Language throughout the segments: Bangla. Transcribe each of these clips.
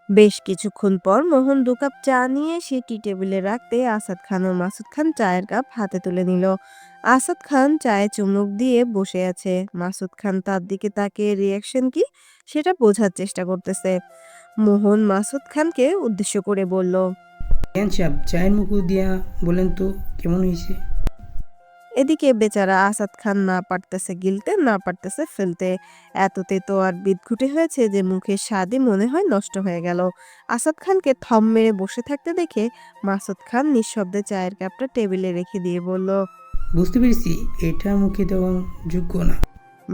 বেশ কিছুক্ষণ পর মোহন ২ কাপ চা নিয়ে সে টি টেবিলে রাখতে আসাদ খান ও মাসুদ খান চায়ের কাপ হাতে তুলে নিল। আসাদ খান চায়ে চুমুক দিয়ে বসে আছে। মাসুদ খান তার দিকে তাকিয়ে রিয়াকশন কি সেটা বোঝার চেষ্টা করতেছে। মোহন মাসুদ খানকে উদ্দেশ্য করে বলল, কেন সাহেব, চায়ের মুখ দিয়া বলেন তো কেমন হয়েছে? এদিকে বেচারা আসাদ খান না পারতেছে গিলতে না পারতেছে ফেলতে। এততে তো আর বিদঘুটে হয়েছে যে মুখের স্বাদই মনে হয় নষ্ট হয়ে গেল। আসাদ খানকে থম মেরে বসে থাকতে দেখে মাসুদ খান নিঃশব্দে চায়ের কাপটা টেবিলে রেখে দিয়ে বলল, বুঝতে পেরেছি এটা মুখে দেওয়ার যোগ্য না।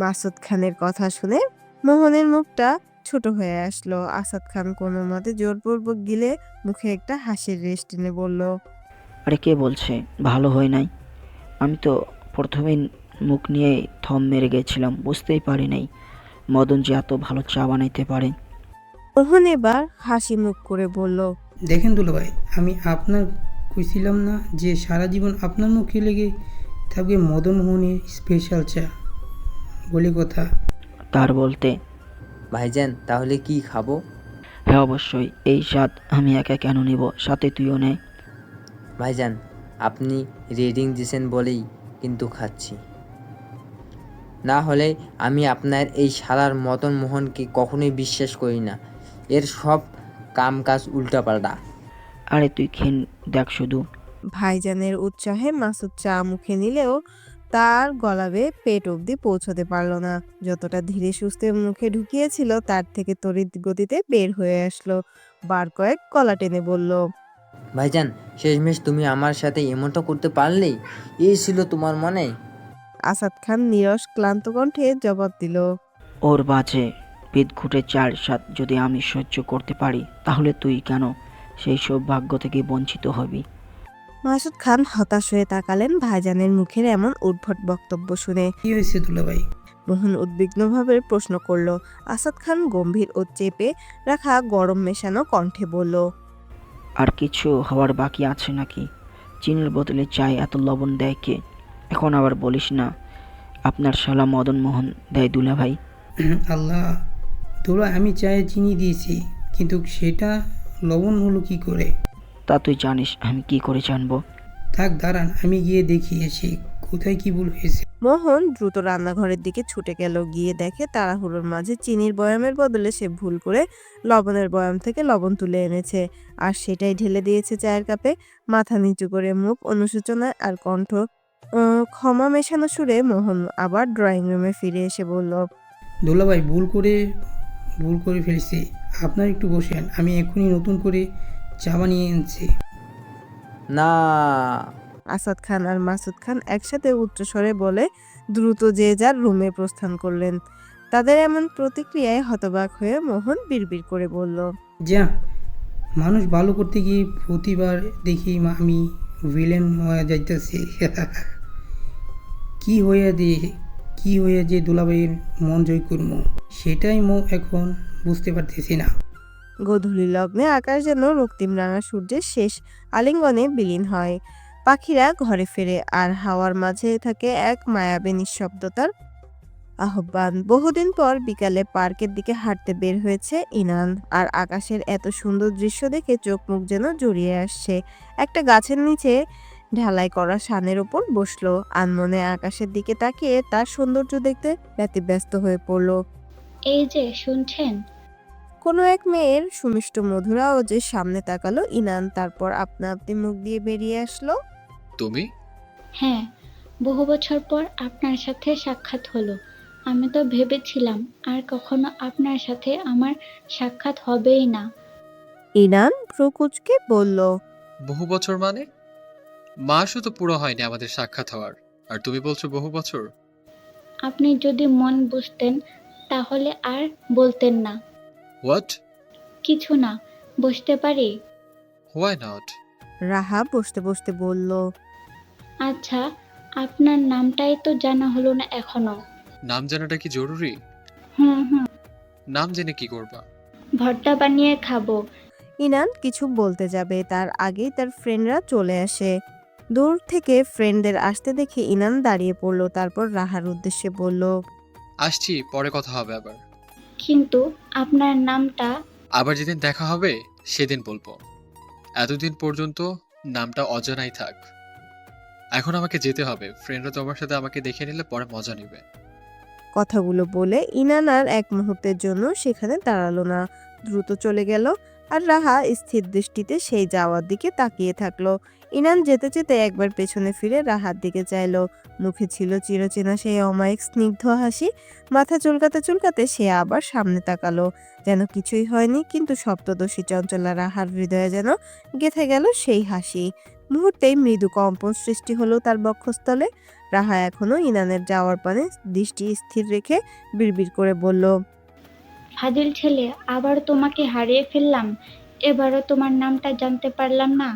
মাসুদ খানের কথা শুনে মোহনের মুখটা ছোট হয়ে আসলো। আসাদ খান কোনো মতে জোরপূর্বক গিলে মুখে একটা হাসির রেশ টেনে বলল, আরে কে বলছে ভালো হয় নাই? আমি তো প্রথমেই মুখ নিয়ে থম মেরে গেছিলাম, বুঝতেই পারি নাই মদন যে এত ভালো চা বানাইতে পারে। মোহন এবার হাসি মুখ করে বলল, দেখেন দুলাভাই, আমি আপনার কইছিলাম না যে সারা জীবন আপনার মুখে লেগে থাকবে মদন মোহনের স্পেশাল চা বলে কথা। তার বলতে, ভাইজান তাহলে কি খাবো? হ্যাঁ অবশ্যই, এই স্বাদ আমি একা কেন নিব, সাথে তুইও নে। ভাইজান আপনি রিডিং দিয়েছেন বলেই কিন্তু খাচ্ছি, না হলে আমি আপনার এই শালার মদন মোহনকে কখনোই বিশ্বাস করি না। এর সব কাম কাজ উল্টাপাল্টা। আরে তুই খেন দেখ শুধু। ভাইজানের উৎসাহে মাসুদ চা মুখে নিলেও তার গলা বেয়ে পেট অবধি পৌঁছতে পারল না। যতটা ধীরে সুস্থে মুখে ঢুকিয়েছিল তার থেকে তড়িৎ গতিতে বের হয়ে আসলো। বার কয়েক গলা টেনে বলল, ভাইজান শেষমেশ তুমি আমার সাথে এমনটা করতে পারলেই, এই ছিল তোমার মনে? আসাদ খান নীরস ক্লান্ত কণ্ঠে জবাব দিল, ওর বাজে বিদঘুটে চার স্বাদ যদি আমি সহ্য করতে পারি, তাহলে তুই কেন সেই সৌভাগ্য থেকে বঞ্চিত হবি? মাসুদ খান হতাশ হয়ে তাকালেন ভাইজানের মুখের এমন উদ্ভট বক্তব্য শুনে। কি হয়েছে দুলাভাই? মোহন উদ্বিগ্নভাবে প্রশ্ন করল। আসাদ খান গম্ভীর ও চেপে রাখা গরম মেশানো কণ্ঠে বলল, আর কিছু হওয়ার বাকি আছে নাকি? চিনির বোতলে চায় এত লবণ দেয় কে? এখন আবার বলিস না আপনার শালা মদন মোহন দেয় দুলাভাই। আল্লাহ, দুলা আমি চায়ে চিনি দিয়েছি, কিন্তু সেটা লবণ হলো কি করে? তা তুই জানিস আমি কি করে জানবো? থাক দাঁড়ান, আমি গিয়ে দেখি এসে কোথায় কি ভুল হয়েছে। মোহন দ্রুত রান্নাঘরের দিকে ছুটে গেল। গিয়ে দেখে তাড়াহুড়োর মাঝে চিনির বয়ামের বদলে সে ভুল করে লবণের বয়াম থেকে লবণ তুলে এনেছে, আর সেটাই ঢেলে দিয়েছে চায়ের কাপে। মাথা নিচু করে মুখ অনুশোচনায় আর কণ্ঠ ক্ষমা মেশানো সুরে মোহন আবার ড্রয়িং রুমে ফিরে এসে বলল, দুলাভাই ভুল করে ফেলেছি, আপনার একটু বসেন, আমি এখনই নতুন করে চা বানিয়ে এনেছি। না। আসাদ খান আর মাসুদ খান একসাথে উচ্চস্বরে বলে দ্রুত যে যার রুমে প্রস্থান করলেন। তাদের এমন প্রতিক্রিয়ায় হতবাক হয়ে মোহন বিড়বিড় করে বলল, যা, মানুষ ভালো করতে গিয়ে প্রতিবার দেখি আমি ভিলেন হয়ে যাইতেছি। কি হয়ে দিয়ে কি হয়ে যে দুলাভাইয়ের মন জয় করবো সেটাই এখন বুঝতে পারতেছি না। গোধূলি লগ্নে আকাশ যেন রক্তিম রাঙা সূর্যের শেষ আলিঙ্গনে বিলীন হয়। পাখিরা ঘরে ফেরে আর হাওয়ার মাঝে থাকে এক মায়াবী নিঃশব্দতার আহ্বান। বহুদিন পর বিকালে পার্কের দিকে হাঁটতে বের হয়েছে ইনান, আর আকাশের এত সুন্দর দৃশ্য দেখে চোখ মুখ যেন জড়িয়ে আসছে। একটা গাছের নিচে ঢালাই করা শানের ওপর বসলো। আনমনে আকাশের দিকে তাকিয়ে তার সৌন্দর্য দেখতে ব্যতিব্যস্ত হয়ে পড়ল। এই যে শুনছেন? কোনো এক মেয়ের সুমিষ্ট মধুর আওয়াজের সামনে তাকালো ইনান, তারপর আপনা আপনি মুখ দিয়ে বেরিয়ে আসলো, তুমি? হ্যাঁ, বহু বছর পর আপনার সাথে সাক্ষাৎ হলো। আমি তো ভেবেছিলাম আর কখনো আপনার সাথে আমার সাক্ষাৎ হবেই না। ইনান ভ্রু কুঁচকে বলল, বহু বছর মানে? মাসও তো পুরো হয়নি আমাদের সাক্ষাৎ হওয়ার, আর তুমি বলছো বহু বছর? আপনি যদি মন বুঝতেন তাহলে আর বলতেন না। হোয়াট? কিছু না, বসতে পারি? Why not? রাহা বসতে বসতে বলল, আচ্ছা, আপনার নামটাই তো জানা হলো না এখনো। নাম জানাটা কি জরুরি? হুম হুম। নাম জেনে কি করবা? ভর্তা বানিয়ে খাবো। ইনান কিছু বলতে যাবে তার আগেই তার ফ্রেন্ডরা চলে আসে। দূর থেকে ফ্রেন্ডদের আসতে দেখে ইনান দাঁড়িয়ে পড়ল, তারপর রাহার উদ্দেশ্যে বলল, আসছি, পরে কথা হবে আবার। কিন্তু আপনার নামটা? আবার যেদিন দেখা হবে সেদিন বলবো। এতদিন পর্যন্ত নামটা অজানাই থাক। এখন আমাকে যেতে হবে। ফ্রেন্ডরা তোমার সাথে আমাকে দেখে নিলে পরে মজা নেবে। কথাগুলো বলে ইনান আর এক মুহূর্তের জন্য সেখানে দাঁড়ালো না, দ্রুত চলে গেল। আর রাহা স্থির দৃষ্টিতে সেই যাওয়ার দিকে তাকিয়ে থাকলো। ইনান যেতে যেতে একবার পেছনে ফিরে রাহার দিকে চাইলো। মুখে ছিল চিরচেনা সেই অমায়িক স্নিগ্ধ হাসি। মাথা চুলকাতে চুলকাতে সে আবার সামনে তাকালো, যেন কিছুই হয়নি। কিন্তু সপ্তদশী চঞ্চলা রাহার হৃদয়ে যেন গেঁথে গেল সেই হাসি। মুহূর্তেই মৃদু কম্পন সৃষ্টি হলো তার বক্ষস্থলে। রাহা এখনো ইনানের যাওয়ার পানে দৃষ্টি স্থির রেখে বিড়বিড় করে বলল, ফাজিল ছেলে, আবার তোমাকে হারিয়ে ফেললাম। এবারও তোমার নামটা জানতে পারলাম না।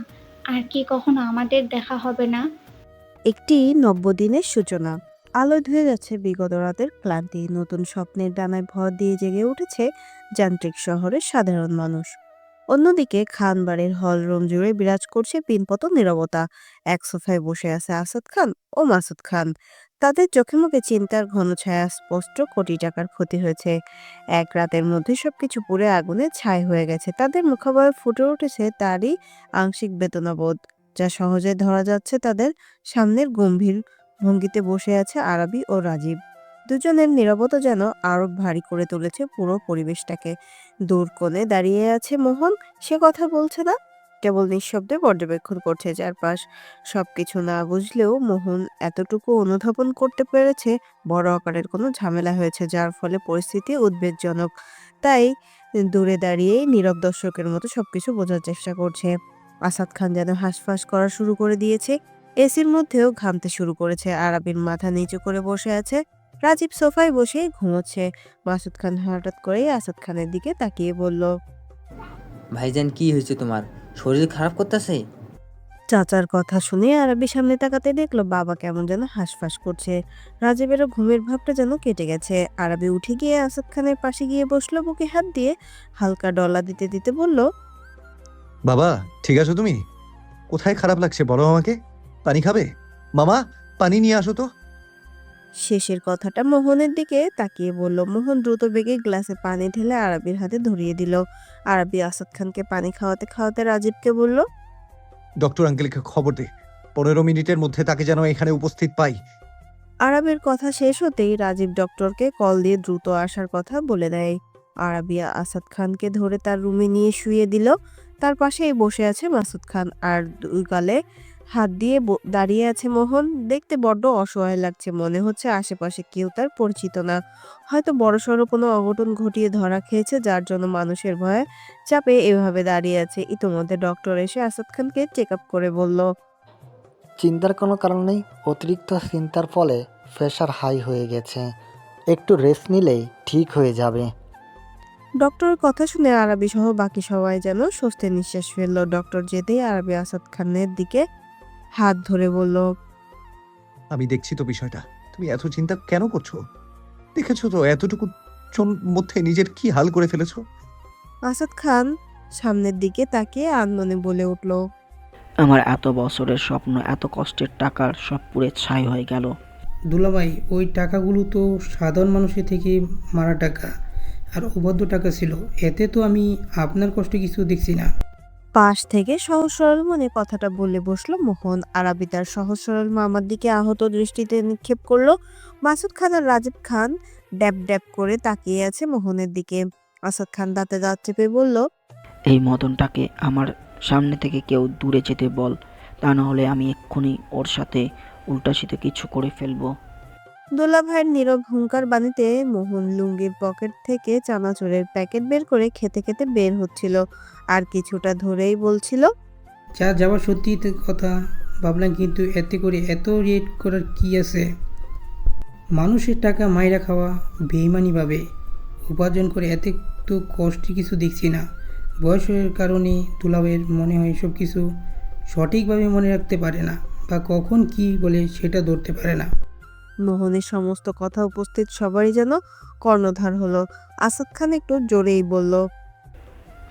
আর কি কখনো আমাদের দেখা হবে না? একটি নব্যদিনের সূচনা। আলোয় ধুয়ে যাচ্ছে বিগত রাতের ক্লান্তি। নতুন স্বপ্নের ডানায় ভর দিয়ে জেগে উঠেছে যান্ত্রিক শহরের সাধারণ মানুষ। অন্যদিকে খানবাড়ির হল রুম জুড়ে বিরাজ করছে পিনপত নীরবতা। এক সোফায় বসে আছে আসাদ খান ও মাসুদ খান। তাদের চোখে মুখে চিন্তার ঘন ছায়া স্পষ্ট। কোটি টাকার ক্ষতি হয়েছে। এক রাতের মধ্যে সবকিছু পুড়ে আগুনে ছাই হয়ে গেছে। তাদের মুখাবয়ে ফুটে উঠেছে তারই আংশিক বেদনাবোধ, যা সহজে ধরা যাচ্ছে। তাদের সামনের গম্ভীর ভঙ্গিতে বসে আছে আরবি ও রাজীব। দুজনের নীরবতা যেন আরো ভারী করে তুলেছে পুরো পরিবেশটাকে। দূর কোণে দাঁড়িয়ে আছে মোহন। সে কথা বলছে না, কেবল নিঃশব্দে পর্যবেক্ষণ করছে চারপাশ। সবকিছু না বুঝলেও মোহন এতটুকু অনুধাবন করতে পেরেছে বড় আকারের কোনো ঝামেলা হয়েছে, যার ফলে পরিস্থিতি উদ্বেগজনক। তাই দূরে দাঁড়িয়েই নীরব দর্শকের মতো সবকিছু বোঝার চেষ্টা করছে। আসাদ খান যেন হাঁসফাঁস করা শুরু করে দিয়েছে। এসির মধ্যেও ঘামতে শুরু করেছে। আরাবির মাথা নিচু করে বসে আছে। রাজীব সোফায় বসে ঘুমোচ্ছে। মাসুদ খান হঠাৎ করেই আসাদ খানের দিকে তাকিয়ে বলল, ভাইজান কি হয়েছে তোমার? শরীর খারাপ করতেছে? চাচার কথা শুনে আরবি সামনে তাকাতে দেখলো বাবা কেমন যেন হাঁসফাঁস করছে। রাজীবেরও ঘুমের ভাবটা যেন কেটে গেছে। আরবি উঠে গিয়ে আসাদ খানের পাশে গিয়ে বসলো, বুকে হাত দিয়ে হালকা ডলা দিতে দিতে বলল, বাবা ঠিক আছো তুমি? কোথায় খারাপ লাগছে বলো আমাকে। পানি খাবে? মামা পানি নিয়ে আসো তো। শেষের কথাটা মোহনের দিকে তাকিয়ে বলল। মোহন দ্রুত বেগে গ্লাসে পানি ঢেলে আরবির হাতে ধরিয়ে দিল। আরবি আসাদ খানকে পানি খাওয়াতে খাওয়াতে রাজীবকে বলল, ডক্টর আঙ্কেলকে খবর দে, 15 মিনিটের মধ্যে তাকে যেন এখানে উপস্থিত পাই। আরবের কথা শেষ হতেই রাজীব ডক্টরকে কল দিয়ে দ্রুত আসার কথা বলে দেয়। আরাবিয়া আসাদ খানকে ধরে তার রুমে নিয়ে শুয়ে দিল। তার পাশেই বসে আছে মাসুদ খান, আর দুই গালে হাত দিয়ে দাঁড়িয়ে আছে মোহন। দেখতে বড্ড অসহায় লাগছে। মনে হচ্ছে আশেপাশে কেউ তার পরিচিত না। হয়তো বড়সড় কোনো অঘটন ঘটিয়ে ধরা খেয়েছে, যার জন্য মানুষের ভয়ে চাপে এভাবে দাঁড়িয়ে আছে। ইতোমধ্যে ডক্টর এসে আসাদ খানকে চেক আপ করে বলল, চিন্তার কোনো কারণ নেই। অতিরিক্ত চিন্তার ফলে প্রেশার হাই হয়ে গেছে। একটু রেস্ট নিলেই ঠিক হয়ে যাবে। ডক্টরের কথা শুনে আরবি সহ বাকি সবাই যেন স্বস্তির নিঃশ্বাস ফেললো। ডক্টর যেতেই আরবি আসাদ খানের দিকে হাত ধরে বলল, আমি দেখছি তো বিষয়টা, তুমি এত চিন্তা কেন করছো? দেখেছো তো এতটুকু মধ্যে নিজের কি হাল করে ফেলেছো। আসাদ খান সামনের দিকে তাকিয়ে আনমনে বলে উঠল, আমার এত বছরের স্বপ্ন, এত কষ্টের টাকার সব পুড়ে ছাই হয়ে গেল। দুলাভাই, ওই টাকাগুলো তো সাধারণ মানুষের থেকে মারা টাকা আর অবাধ্য টাকা ছিল। এতে তো আমি আপনার কষ্ট কিছু দেখছি না। পাশ থেকে সহজ সরল মনে কথাটা বলে বসলো মোহন। আরবি তার সহজ সরল মামার দিকে আহত দৃষ্টিতে নিক্ষেপ করলো। মাসুদ খান আর রাজীব খান ড্যাব ড্যাব করে তাকিয়ে আছে মোহনের দিকে। আসাদ খান দাঁতে দাঁত চেপে বলল, এই মদনটাকে আমার সামনে থেকে কেউ দূরে যেতে বল, তা না হলে আমি এক্ষুনি ওর সাথে উল্টাসিতে কিছু করে ফেলবো। দোলা ভাইয়ের নীরব হুঙ্কার বাণীতে মোহন লুঙ্গির পকেট থেকে চানাচুরের প্যাকেট বের করে খেতে খেতে বের হচ্ছিল। আর কিছুটা ধরেই বলছিল, যা যাওয়া সত্যি কথা ভাবলাম, কিন্তু এতে করে এত রেট করার কি আছে? মানুষের টাকা মাইরা খাওয়া বেইমানিভাবে উপার্জন করে, এতে তো কষ্টের কিছু দেখছি না। বয়সের কারণে দুলাভাইয়ের মনে হয় সব কিছু সঠিকভাবে মনে রাখতে পারে না, বা কখন কি বলে সেটা ধরতে পারে না। মোহনের সমস্ত কথা উপস্থিত সবারই যেন কর্ণধার হলো। আসাদ খান একটু জোরেই বলল,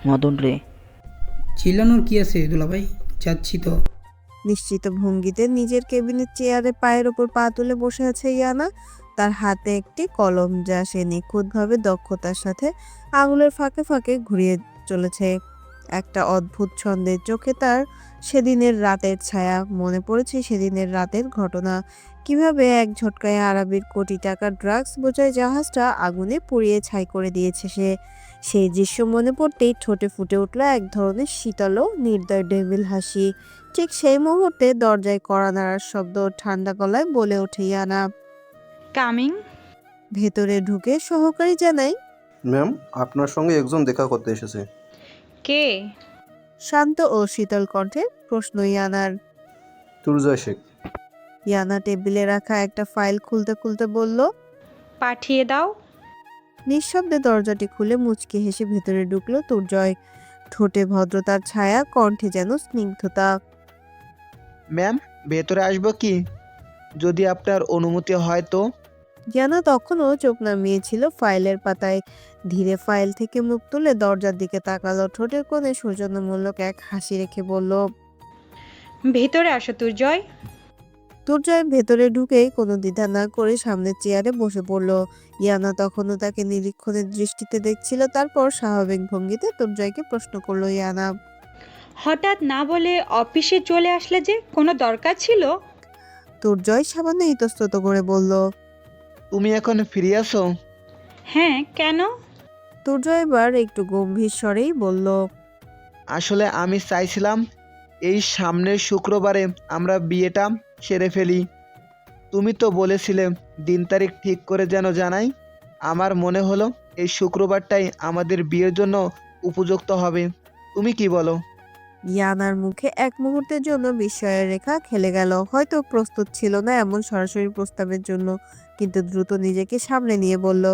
মদন রে। চিল্লানোর কি আছে দুলাভাই, যাচ্ছি তো। নিশ্চিত ভঙ্গিতে নিজের কেবিনের চেয়ারে পায়ের ওপর পা তুলে বসে আছে ইয়ানা। তার হাতে একটি কলম, যা সে নিখুঁতভাবে দক্ষতার সাথে আঙুলের ফাঁকে ফাঁকে ঘুরিয়ে চলেছে। একটা অদ্ভুত ছন্দে চোখে তার সেদিনের রাতের ছায়া। মনে পড়েছে সেদিনের রাতের ঘটনা, কিভাবে এক ঝটকায় আরাবির কোটি টাকার ড্রাগস বোঝাই জাহাজটা আগুনে পুড়িয়ে ছাই করে দিয়েছে সে। সেই দৃশ্য মনে পড়তেই ঠোঁটে ফুটে উঠল এক ধরনের শীতল ও নির্দয় ডেভিল হাসি। ঠিক সেই মুহূর্তে দরজায় কড়া নাড়ার শব্দ, ঠান্ডা গলায় বলে ওঠে ইয়ানা। কামিং। ভেতরে ঢুকে সহকারী জানাই, ম্যাম, আপনার সঙ্গে একজন দেখা করতে এসেছে। কে? শান্ত ও শীতল কণ্ঠে প্রশ্ন ইয়ানার। তুর্জয় শেখ। ইয়ানা টেবিলে রাখা একটা ফাইল খুলতে খুলতে বলল। পাঠিয়ে দাও। নিঃশব্দে দরজাটি খুলে মুচকি হেসে ভেতরে ঢুকলো তুর্জয়। ঠোঁটে ভদ্রতার ছায়া, কণ্ঠে যেন স্নিগ্ধতা। ম্যাম, ভেতরে আসবো কি? যদি আপনার অনুমতি হয় তো। ইয়ানা তখনও চোখ নামিয়েছিল ফাইলের পাতায়। ধীরে ফাইল থেকে মুখ তুলে দরজার দিকে তাকালো। ঠোঁটের কোণে সৌজন্যমূলক এক হাসি রেখে বলল। ভেতরে আসো দুর্জয়। তুর্জয় ভেতরে ঢুকেই কোনো দ্বিধা না করে সামনের চেয়ারে বসে পড়ল। ইয়ানা তখনও তাকে নিরীক্ষণের দৃষ্টিতে দেখছিল। তারপর স্বাভাবিক ভঙ্গিতে তুর্জয়কে প্রশ্ন করলো ইয়ানা। হঠাৎ না বলে অফিসে চলে আসলে যে, কোনো দরকার ছিল? তুর্জয় সামান্য ইতস্তত করে বলল। তুমি এখন ফিরে আসো? হ্যাঁ, কেন? তুর্জয় এবার একটু গম্ভীর স্বরেই বলল। আসলে আমি চাইছিলাম এই সামনের শুক্রবারে আমরা বিয়েটা সেরে ফেলি। তুমি তো বলেছিলে দিন তারিখ ঠিক করে যেন জানাই। আমার মনে হলো এই শুক্রবারটাই আমাদের বিয়ের জন্য উপযুক্ত হবে। তুমি কি বলো? ইয়ানার মুখে এক মুহূর্তের জন্য বিস্ময়ের রেখা খেলে গেল। হয়তো প্রস্তুত ছিল না এমন সরাসরি প্রস্তাবের জন্য, কিন্তু দ্রুত নিজেকে সামনে নিয়ে বলল।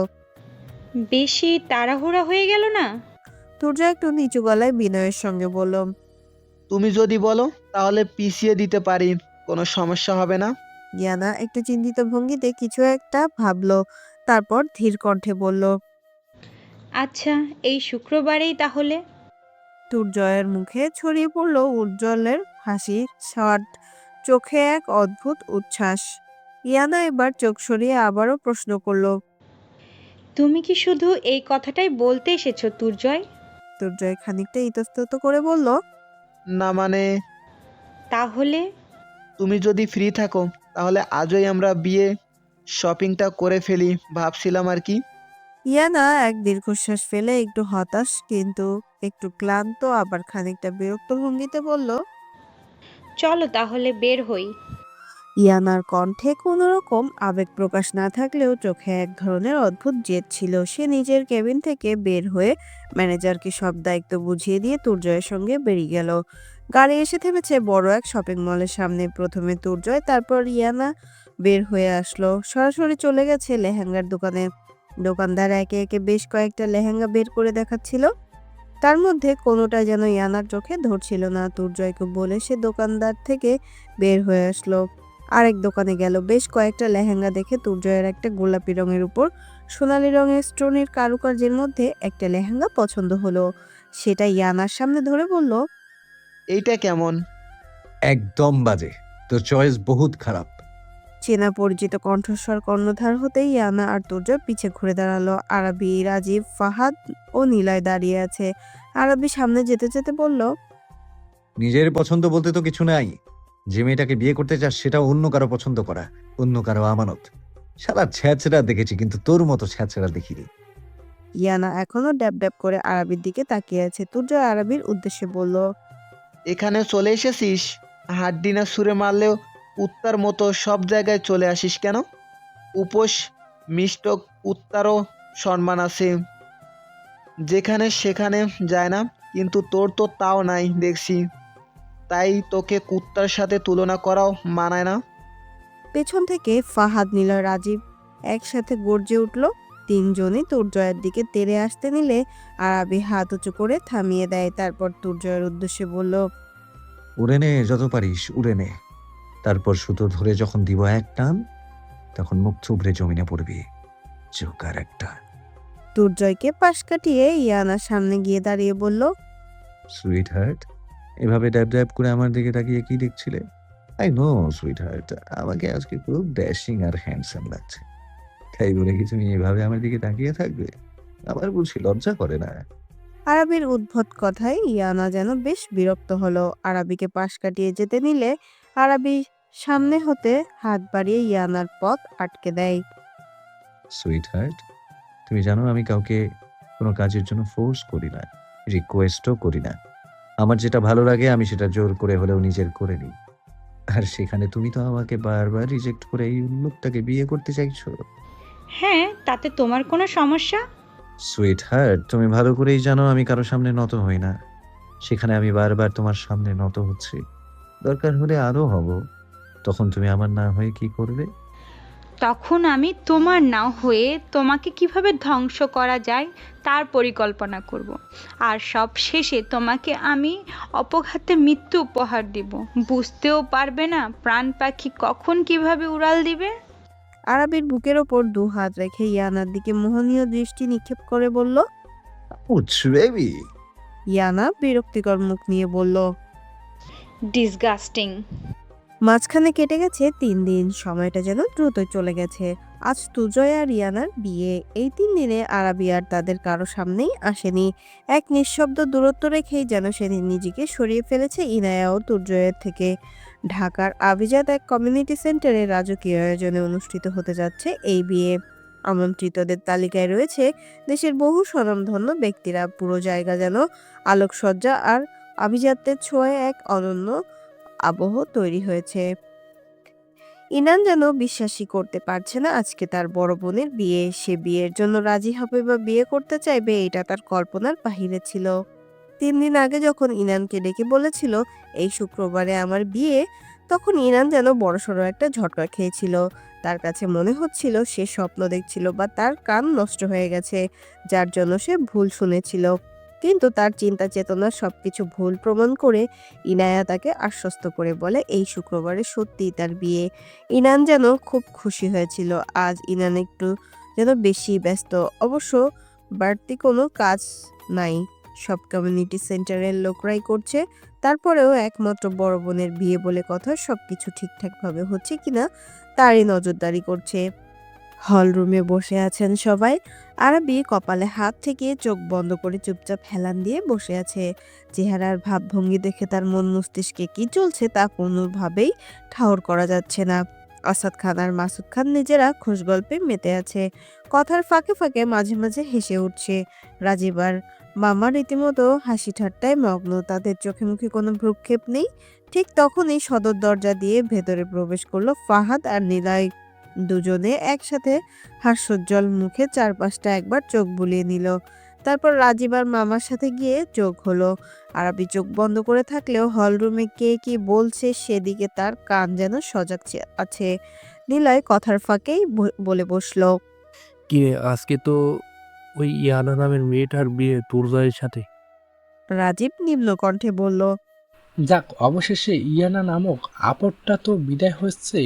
বেশি তাড়াহুড়া হয়ে গেল না? তুর্জয় একটু নিচু গলায় বিনয়ের সঙ্গে বলল। তুমি যদি বলো তাহলে পিছিয়ে দিতে পারি, কোনো সমস্যা হবে না। ইয়ানা একটু চিন্তিত ভঙ্গিতে কিছু একটা ভাবলো, তারপর ধীর কণ্ঠে বলল। আচ্ছা, এই শুক্রবারেই তাহলে। তুর্জয়ের মুখে ছড়িয়ে পড়ল উজ্জ্বলের হাসি, শার্ট চোখে এক অদ্ভুত উচ্ছ্বাস। ইয়ানা এবার চোখ সরিয়ে আবারও প্রশ্ন করল। তুমি কি শুধু এই কথাটাই বলতে এসেছো দুর্জয়? তুর্জয় খানিকটা ইতস্তত করে বলল। না মানে, তাহলে? তুমি যদি ফ্রি থাকো তাহলে আজই আমরা বিয়ে শপিংটা করে ফেলি ভাবছিলাম আর কি। ইয়ানা এক দীর্ঘশ্বাস ফেলে একটু হতাশ কিন্তু একটু ক্লান্ত আবার খানিকটা বিরক্ত ভঙ্গিতে বলল। চলো তাহলে বের হই। ইয়ানার কণ্ঠে কোনো রকম আবেগ প্রকাশ না থাকলেও চোখে এক ধরনের অদ্ভুত জেদ ছিল। সে নিজের কেবিন থেকে বের হয়ে ম্যানেজারকে সব দায়িত্ব বুঝিয়ে দিয়ে তুর্জয়ের সঙ্গে বেরিয়ে গেল। গাড়ি এসে থেমেছে বড় এক শপিং মলের সামনে। প্রথমে তুর্জয়, তারপর ইয়ানা বের হয়ে আসলো। সরাসরি চলে গেছে লেহেঙ্গার দোকানে। দোকানদার একে একে বেশ কয়েকটা লেহেঙ্গা বের করে দেখাচ্ছিল। তার মধ্যে কোনোটা যেন ইয়ানার চোখে ধরছিল না। তুর্জয়কে বলে সে দোকানদার থেকে বের হয়ে আসলো। আরেক দোকানে গেল। বেশ কয়েকটা লেহেঙ্গা দেখে তুর্জয়ের একটা গোলাপি রঙের উপর সোনালী রঙের স্টোনের কারুকার্যের মধ্যে একটা লেহেঙ্গা পছন্দ হলো। সেটা ইয়ানার সামনে ধরে বলল। এইটা কেমন? একদম বাজে, তোর চয়েস বহুত খারাপ। চেনা পরিচিত কণ্ঠস্বর কর্ণধার হতেই ইয়ানা আর তুর্জয় পিছে ঘুরে দাঁড়ালো। আরাবি, রাজীব, ফাহাদ ও নিলয় দাঁড়িয়ে আছে। আরাবি সামনে যেতে যেতে বলল। নিজের পছন্দ বলতে তো কিছু নাই। যে মেয়েটাকে বিয়ে করতে চাস সেটা অন্য কারো পছন্দ করা, অন্য কারো আমানত। সারা ছ্যাঁচড়া দেখেছি কিন্তু তোর মতো ছ্যাঁচড়া দেখিনি। ইয়ানা এখনো ড্যাব ড্যাব করে আরাবির দিকে তাকিয়ে আছে। তুর্জয় আরাবির উদ্দেশ্যে বলল। এখানে চলে এসেছিস? হাড্ডি না সুরে মারলেও কুত্তার মতো সব জায়গায় চলে আসিস কেন? উপোস মিষ্ট কুত্তারও সম্মান আছে, যেখানে সেখানে যায় না, কিন্তু তোর তো তাও নাই দেখছি। তাই তোকে কুত্তার সাথে তুলনা করাও মানায় না। পেছন থেকে ফাহাদ, নিলয়, রাজীব একসাথে গর্জে উঠল। তিনজনই তুর্জয়ের দিকে তেড়ে আসতে নিলে আরাবি হাত উঁচু করে থামিয়ে দেয়। তারপর তুর্জয়ের উদ্দেশ্যে বলল। উড়ে নে, যত পারিস উড়ে নে। তারপর সুতো ধরে যখন দিব এক টান, তখন মুখ থুবড়ে জমিনে পড়বি। জোকার একটা। তুর্জয়কে পাশ কাটিয়ে ইয়ানার সামনে গিয়ে দাঁড়িয়ে বলল। সুইট হার্ট, এভাবে ড্যাব ড্যাব করে আমার দিকে তাকিয়ে কি দেখছিলে? আই নো সুইট হার্ট, আমাকে আজকে খুব ড্যাশিং আর হ্যান্ডসাম লাগছে। তাই বলে কি তুমি এভাবে আমার দিকে তাকিয়ে থাকবে? আমার বুঝি লজ্জা করে না? আরাবির উদ্ভট কথায় ইয়ানা যেন বেশ বিরক্ত হলো। আরাবিকে পাশ কাটিয়ে যেতে নিলে আরাবি সামনে হতে হাত বাড়িয়ে ইয়ানার পথ আটকে দেয়। সুইট হার্ট, তুমি জানো আমি কাউকে কোনো কাজের জন্য ফোর্স করি না, রিকোয়েস্টও করি না। আমার যেটা ভালো লাগে আমি সেটা জোর করে হলেও নিজের করে নিই। আর সেখানে তুমি তো আমাকে বারবার রিজেক্ট করে এই লোকটাকে বিয়ে করতে চাইছো। হ্যাঁ, তাতে তোমার কোনো সমস্যা? সুইট হার্ট, তুমি ভালো করেই জানো আমি কারো সামনে নত হই না। সেখানে আমি বারবার তোমার সামনে নত হচ্ছি, দরকার হলে আরো হব। তখন তুমি আমার না হয়ে কি করবে? তখন আমি তোমার না হয়ে তোমাকে কিভাবে ধ্বংস করা যায় তার পরিকল্পনা করব। আর সব শেষে তোমাকে আমি অপঘাতে মৃত্যু উপহার দিব। বুঝতেও পারবে না প্রাণ পাখি কখন কিভাবে উড়াল দিবে। আরাবির বুকের ওপর দু হাত রেখে ইয়ানার দিকে মোহনীয় দৃষ্টি নিক্ষেপ করে বলল। বেবি। ইয়ানা বিরক্তিকর মুখ নিয়ে বলল। ডিসগাস্টিং। মাঝখানে কেটে গেছে 3 দিন। সময়টা যেন দ্রুতই চলে গেছে। আজ তুজয় আর ইয়ানার বিয়ে। এই 3 দিনে আরাবি আর তাদের কারো সামনেই আসেনি। এক নিঃশব্দ দূরত্ব রেখেই যেন সেদিন নিজেকে সরিয়ে ফেলেছে ইনায়া ও তুর্জয়ের থেকে। ঢাকার আভিজাত এক কমিউনিটি সেন্টারে রাজকীয় আয়োজনে অনুষ্ঠিত হতে যাচ্ছে এই বিয়ে। আমন্ত্রিতদের তালিকায় রয়েছে দেশের বহু স্বনামধন্য ব্যক্তিরা। পুরো জায়গা যেন আলোকসজ্জা আর আভিজাত্যের ছোঁয়ায় এক অনন্য আবহ তৈরি হয়েছে। ইনান যেন বিশ্বাসই করতে পারছে না আজকে তার বড় বোনের বিয়ে। সে বিয়ের জন্য রাজি হবে বা বিয়ে করতে চাইবে এটা তার কল্পনার বাহিরে ছিল। 3 দিন আগে যখন ইনানকে ডেকে বলেছিল এই শুক্রবারে আমার বিয়ে, তখন ইনান যেন বড়সড় একটা ঝটকা খেয়েছিল। তার কাছে মনে হচ্ছিল সে স্বপ্ন দেখছিল বা তার কান নষ্ট হয়ে গেছে, যার জন্য সে ভুল শুনেছিল। কিন্তু তার চিন্তা চেতনা সবকিছু ভুল প্রমাণ করে ইনায়া তাকে আশ্বস্ত করে বলে এই শুক্রবারে সত্যিই তার বিয়ে। ইনান যেন খুব খুশি হয়েছিল। আজ ইনান একটু যেন বেশি ব্যস্ত। অবশ্য বাড়তি কোনো কাজ নাই, সব কমিউনিটি সেন্টারের লোকরাই করছে। তারপরেও একমাত্র বড় বোনের বিয়ে বলে কথা, সবকিছু ঠিকঠাকভাবে হচ্ছে কিনা তারই নজরদারি করছে। হল রুমে বসে আছেন সবাই। আরাবি কপালে হাত ঠেকিয়ে চোখ বন্ধ করে চুপচাপ হেলান দিয়ে বসে আছে। চেহারার ভাবভঙ্গি দেখে তার মন মস্তিষ্কে কি চলছে তা কোনোভাবেই ঠাহর করা যাচ্ছে না। আসাদ খান আর মাসুদ খান নিজেরা খোশগল্পে মেতে আছে। কথার ফাঁকে ফাঁকে মাঝে মাঝে হেসে উঠছে। রাজীব আর মামা রীতিমতো হাসি ঠাট্টায় মগ্ন, তাদের চোখে মুখে কোনো ভ্রুক্ষেপ নেই। ঠিক তখনই সদর দরজা দিয়ে ভেতরে প্রবেশ করলো ফাহাদ আর নিলয়। দুজনে একসাথে হাস্যোজ্জ্বল মুখে চারপাশটা একবার চোখ বুলিয়ে নিল। তারপর রাজীব আর মামার সাথে গিয়ে যোগ হলো। আরাবি চোখ বন্ধ করে থাকলেও হলরুমে কে কি বলছে সেদিকে তার কান যেন সজাগ আছে। নিলয় কথার ফাঁকেই বলে বসলো। কি রে, আজকে তো ওই ইয়ানা নামের মেয়েটার বিয়ে তুর্জয়ের সাথে। রাজীব নিম্ন কণ্ঠে বলল। যাক, অবশেষে ইয়ানা নামক আপদটা তো বিদায় হচ্ছে।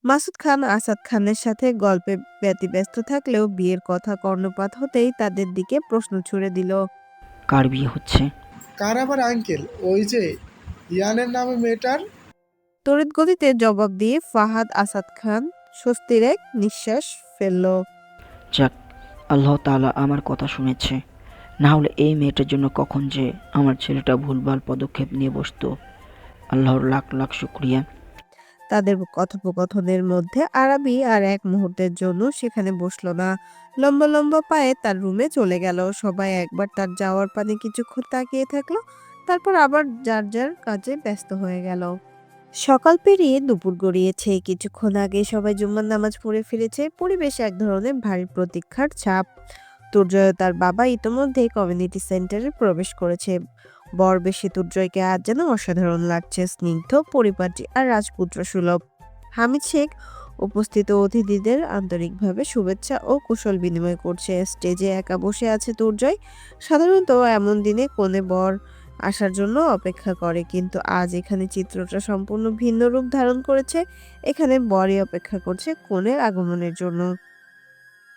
মাসুদ খান আসাদ খানের সাথে গল্পে ব্যতিব্যস্ত থাকলেও বিয়ের কথা কর্ণপাত হতেই তাদের দিকে প্রশ্ন ছুড়ে দিল। কার বিয়ে হচ্ছে? কার আবার আঙ্কেল? ওই যে ইয়ানের নামে মেয়েটার। তড়িৎ গতিতে জবাব দিয়ে ফাহাদ আসাদ খান স্বস্তির এক নিঃশ্বাস ফেলল। যাক, আল্লাহ তাআলা আমার কথা শুনেছে। না হলে এই মেয়েটার জন্য কখন যে আমার ছেলেটা ভুলভাল পদক্ষেপ নিয়ে বসতো। আল্লাহর লাখ লাখ শুকরিয়া। তাদের কথোপকথনের মধ্যে আরাবি আর এক মুহূর্তের জন্য সেখানে বসলো না। লম্বা লম্বা পায়ে তার রুমে চলে গেল। সবাই একবার তার যাওয়ার পানে কিছুক্ষণ তাকিয়ে থাকলো, তারপর আবার যার যার কাজে ব্যস্ত হয়ে গেল। সকাল পেরিয়ে দুপুর গড়িয়েছে। কিছুক্ষণ আগে সবাই জুম্মার নামাজ পড়ে ফিরেছে। পরিবেশে এক ধরনের ভারী প্রতীক্ষার ছাপ। তুর্জয় তার বাবা ইতোমধ্যে কমিউনিটি সেন্টারে প্রবেশ করেছে। বর বেশি তুর্জয়কে আজ যেন অসাধারণ লাগছে, স্নিগ্ধ, পরিপাটি আর রাজপুত্র সুলভ। হামিদ শেখ উপস্থিত অতিথিদের আন্তরিকভাবে শুভেচ্ছা ও কুশল বিনিময় করছে। স্টেজে একা বসে আছে তুর্জয়। সাধারণত এমন দিনে কনে বর আসার জন্য অপেক্ষা করে, কিন্তু আজ এখানে চিত্রটা সম্পূর্ণ ভিন্ন রূপ ধারণ করেছে। এখানে বরই অপেক্ষা করছে কনের আগমনের জন্য।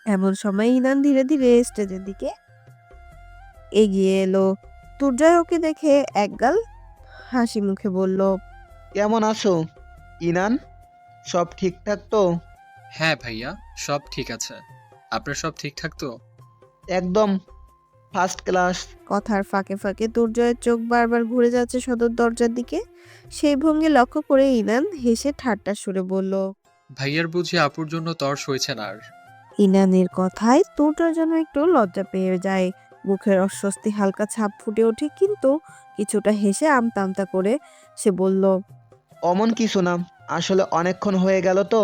এমন সময় ইনান ধীরে ধীরে স্টেজের দিকে এগিয়ে এলো। তুর্জয় ওকে দেখে একগাল হাসি মুখে বলল। কেমন আছো ইনান? সব ঠিকঠাক তো? হ্যাঁ ভাইয়া, সব ঠিক আছে। আপনার সব ঠিকঠাক তো? একদম ফার্স্ট ক্লাস। কথার ফাঁকে ফাঁকে দুর্জয়ের চোখ বারবার ঘুরে যাচ্ছে সদর দরজার দিকে। সেই ভঙ্গি লক্ষ্য করে ইনান হেসে ঠাট্টা সুরে বলল, ভাইয়ার বুঝি আপুর জন্য তর সইছে না আর। ইনানের কথায় দুর্জয় যেন একটু লজ্জা পেয়ে যায়। মুখের অস্বস্তি হালকা ছাপ ফুটে ওঠে, কিন্তু কিছুটা হেসে আমতা আমতা করে সে বলল, অমন কিছু না, আসলে অনেকক্ষণ হয়ে গেল তো,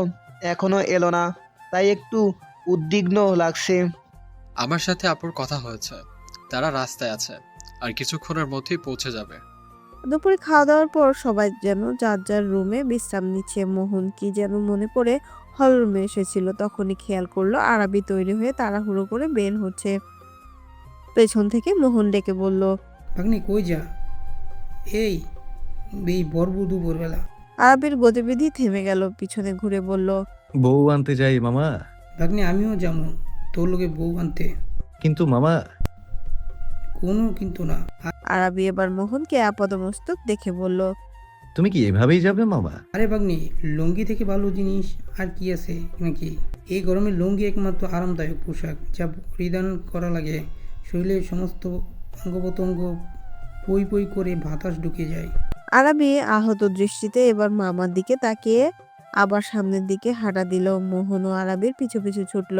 এখনো এলো না, তাই একটু উদ্বিগ্ন লাগছে। আমার সাথে আপুর কথা হয়েছে, তারা রাস্তায় আছে, আর কিছুক্ষণের মধ্যেই পৌঁছে যাবে। দুপুরে খাওয়া দাওয়ার পর সবাই যেন যার যার রুমে বিশ্রাম নিচ্ছে। মোহন কি যেন মনে পড়ে হল রুমে এসেছিল, তখনই খেয়াল করলো আরাবি তৈরি হয়ে তাড়াহুড়ো করে বের হচ্ছে। পেছন থেকে মোহন ডেকে বলল, ভাগ্নি কই যা? এই এই বর্বু দুপুরবেলা। আরাবির গতিবিধি থেমে গেল, পিছনে ঘুরে বলল, বউ আনতে যাই মামা। ভাগ্নি আমিও যাবো তোর লোকে বউ আনতে। কিন্তু মামা, কোনো কিন্তু না। আরাবি এবার মোহনকে আপাদমস্তক দেখে বলল, তুমি কি এভাবেই যাবে মামা? আরে ভাগ্নি, লুঙ্গি থেকে ভালো জিনিস আর কি আছে নাকি? এই গরমে লুঙ্গি একমাত্র আরামদায়ক পোশাক, যা পরিধান করা লাগে শরীরের সমস্ত অঙ্গ প্রত্যঙ্গ পই পই করে বাতাস ঢুকে যায়। আরাবি আহত দৃষ্টিতে এবার মামার দিকে তাকিয়ে আবার সামনের দিকে হাঁটা দিল। মোহন ও আরাবির পিছু পিছু ছুটল।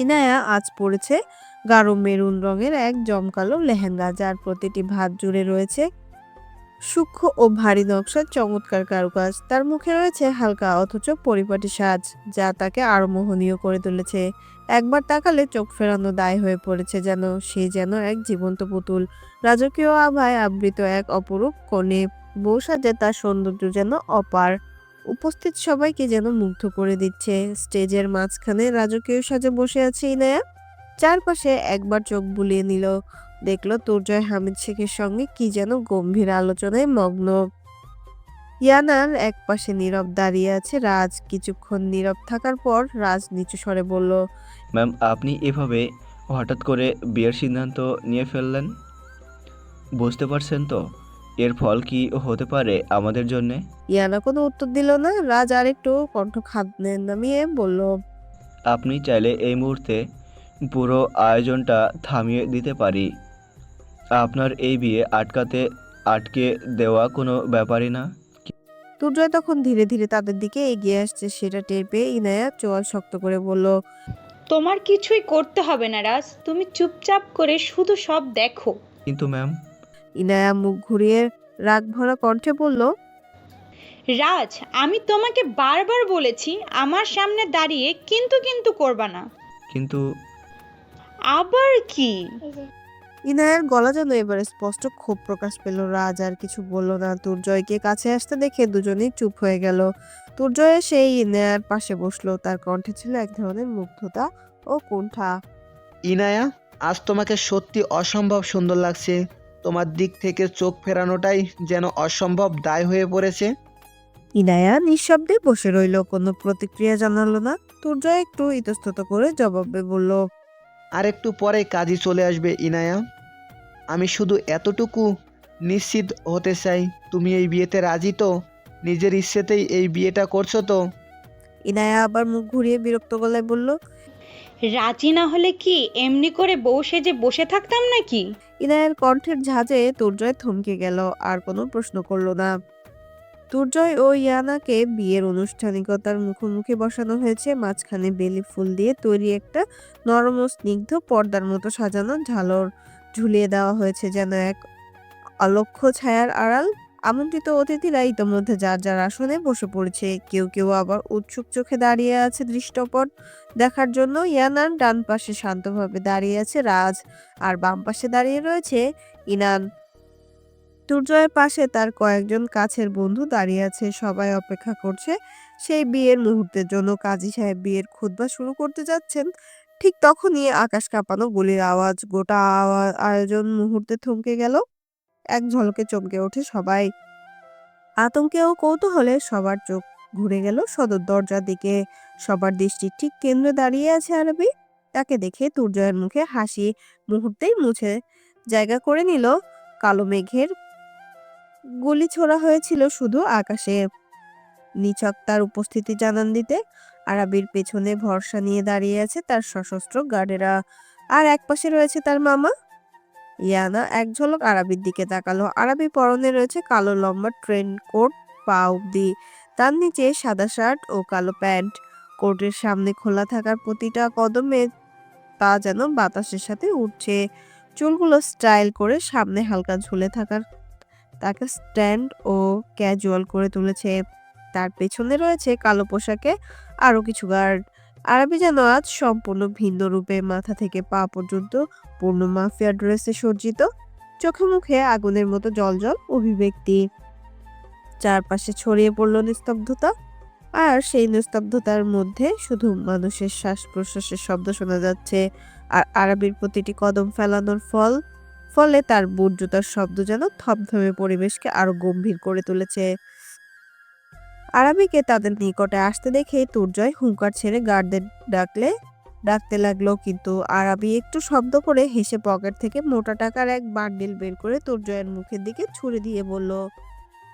ইনায়া আজ পড়েছে গাঢ় মেরুন রঙের এক জমকালো লেহেঙ্গা, যার প্রতিটি ভাঁজ জুড়ে রয়েছে সূক্ষ্ম ও ভারী নকশার চমৎকার কারুকাজ। তার মুখে রয়েছে হালকা অথচ পরিপাটি সাজ, যা তাকে আরো মোহনীয় করে তুলেছে। একবার তাকালে চোখ ফেরানো দায় হয়ে পড়েছে, যেন সে যেন এক জীবন্ত পুতুল, রাজকীয় আভায় আবৃত এক অপরূপ কনে। বউ সাজে তার সৌন্দর্য যেন অপার, উপস্থিত সবাইকে যেন মুগ্ধ করে দিচ্ছে। স্টেজের মাঝখানে রাজকীয় সাজে বসে আছে ইনায়া। চারপাশে একবার চোখ বুলিয়ে নিল, দেখলো দুর্জয় হামিদ শেখের সঙ্গে কি যেন গম্ভীর আলোচনায় মগ্ন। ইয়ানার এক পাশে নীরব দাঁড়িয়ে আছে রাজ। কিছুক্ষণ নীরব থাকার পর রাজ নিচু স্বরে বলল, ম্যাম, আপনি এভাবে হঠাৎ করে বিয়ের সিদ্ধান্ত নিয়ে ফেললেন, বুঝতে পারছেন তো এর ফল কি হতে পারে আমাদের জন্যে? ইয়ানা কোনো উত্তর দিল না। রাজ আর একটু কণ্ঠ খাদনে নামিয়ে বলল, আপনি চাইলে এই মুহূর্তে পুরো আয়োজনটা থামিয়ে দিতে পারি। আপনার এই বিয়ে আটকে দেওয়া কোনো ব্যাপারই না। দুর্জয় তখন ধীরে ধীরে তাদের দিকে এগিয়ে আসছে, সেটা টের পেয়ে ইনায়া চোয়াল শক্ত করে বলল, তোমার কিছুই করতে হবে না রাজ, তুমি চুপচাপ করে শুধু সব দেখো। কিন্তু ম্যাম। ইনায়া মুখ ঘুরিয়ে রাগ ভরা কণ্ঠে বলল, রাজ, আমি তোমাকে বারবার বলেছি আমার সামনে দাঁড়িয়ে কিন্তু কিন্তু করবা না। কিন্তু আবার কি? ইনায়ার গলা যেন এবারে স্পষ্ট ক্ষোভ প্রকাশ পেল। রাজ আর কিছু বলল না। দুর্জয়কে কাছে আসতে দেখে দুজনেই চুপ হয়ে গেল। দুর্জয় সেই ইনায়ার পাশে বসলো, তার কণ্ঠে ছিল এক ধরনের মুগ্ধতা ও কুণ্ঠা। ইনায়া, আজ তোমাকে সত্যি অসম্ভব সুন্দর লাগছে। তোমার দিক থেকে চোখ ফেরানোটাই যেন অসম্ভব দায় হয়ে পড়েছে। ইনায়া নিঃশব্দে বসে রইল, কোনো প্রতিক্রিয়া জানালো না। দুর্জয় একটু ইতস্তত করে জবাবে বলল, আর একটু পরে কাজই চলে আসবে ইনায়া। আমি শুধু এতটুকু নিশ্চিত হতে চাই, তুমি এই বিয়েতে রাজি তো? নিজের ইচ্ছেতেই এই বিয়েটা করছো তো? ইনায়া আবার মুখ ঘুরিয়ে বিরক্ত গলায় বলল, রাজি না হলে কি এমনি করে বউ সেজে বসে থাকতাম নাকি? ইনায়ার কণ্ঠের ঝাঁজে দুর্জয় থমকে গেল, আর কোনো প্রশ্ন করলো না। দুর্জয় ও ইয়ানাকে বিয়ের আনুষ্ঠানিকতার মুখোমুখি বসানো হয়েছে। মাঝখানে বেলি ফুল দিয়ে তৈরি একটা নরম ও স্নিগ্ধ পর্দার মতো সাজানো ঝালর ঝুলিয়ে দেওয়া হয়েছে, যেন এক অলক্ষ্য ছায়ার আড়াল। আমন্ত্রিত অতিথিরা ইতোমধ্যে যার যার আসনে বসে পড়েছে, কেউ কেউ আবার উৎসুক চোখে দাঁড়িয়ে আছে দৃশ্যপট দেখার জন্য। ইয়ানার ডান পাশে শান্তভাবে দাঁড়িয়ে আছে রাজ, আর বাম পাশে দাঁড়িয়ে রয়েছে ইনান। দুর্জয়ের পাশে তার কয়েকজন কাছের বন্ধু দাঁড়িয়ে আছে। সবাই অপেক্ষা করছে সেই বিয়ের মুহূর্তের জন্য। কাজী সাহেব বিয়ের খুতবা শুরু করতে যাচ্ছেন, ঠিক তখনই আকাশ কাঁপানো গুলির আওয়াজ। গোটা আয়োজন মুহূর্তে থমকে গেল। এক ঝলকে চমকে ওঠে সবাই। আতঙ্কে ও কৌতূহলে সবার চোখ ঘুরে গেল সদর দরজার দিকে। সবার দৃষ্টি ঠিক কেন্দ্রে দাঁড়িয়ে আছে আরবি। তাকে দেখে দুর্জয়ের মুখে হাসি মুহূর্তেই মুছে জায়গা করে নিল। কালো মেঘের গুলি ছোড়া হয়েছিল শুধু আকাশে। নিছক তার উপস্থিতি জানান দিতে। আরাবির পেছনে ভরসা নিয়ে দাঁড়িয়ে আছে তার সশস্ত্র গার্ডেরা। আর একপাশে রয়েছে তার মামা। ইয়ানা এক ঝলক আরাবির দিকে তাকালো। আরাবি পরনে রয়েছে কালো লম্বা ট্রেন কোট পা অব্দি, তার নিচে সাদা শার্ট ও কালো প্যান্ট। কোটের সামনে খোলা থাকার প্রতিটা কদমে তা যেন বাতাসের সাথে উঠছে। চুলগুলো স্টাইল করে সামনে হালকা ঝুলে থাকার তাকে স্ট্যান্ড ও ক্যাজুয়াল করে তুলেছে। তার পেছনে রয়েছে কালো পোশাকে আরো কিছু গার্ড। আরবি যেন আজ সম্পূর্ণ ভিন্ন রূপে, মাথা থেকে পা পর্যন্ত পূর্ণ মাফিয়া ড্রেসে সজ্জিত, চোখে মুখে আগুনের মতো জ্বলজ্বল অভিব্যক্তি। চারপাশে ছড়িয়ে পড়ল নিস্তব্ধতা, আর সেই নিস্তব্ধতার মধ্যে শুধু মানুষের শ্বাস প্রশ্বাসের শব্দ শোনা যাচ্ছে। আর আরবির প্রতিটি কদম ফেলানোর ফলে তার বুট জুতার শব্দ যেন থমথমে পরিবেশকে আরো গম্ভীর করে তুলেছে। আরাবিকে তাদের নিকটে আসতে দেখে তুর্জয় হুঙ্কার ছেড়ে গার্ডদের ডাকতে লাগলো, কিন্তু আরাবি একটু শব্দ করে হেসে পকেট থেকে মোটা টাকার এক বান্ডিল বের করে তুর্জয়ের মুখের দিকে ছুড়ে দিয়ে বলল,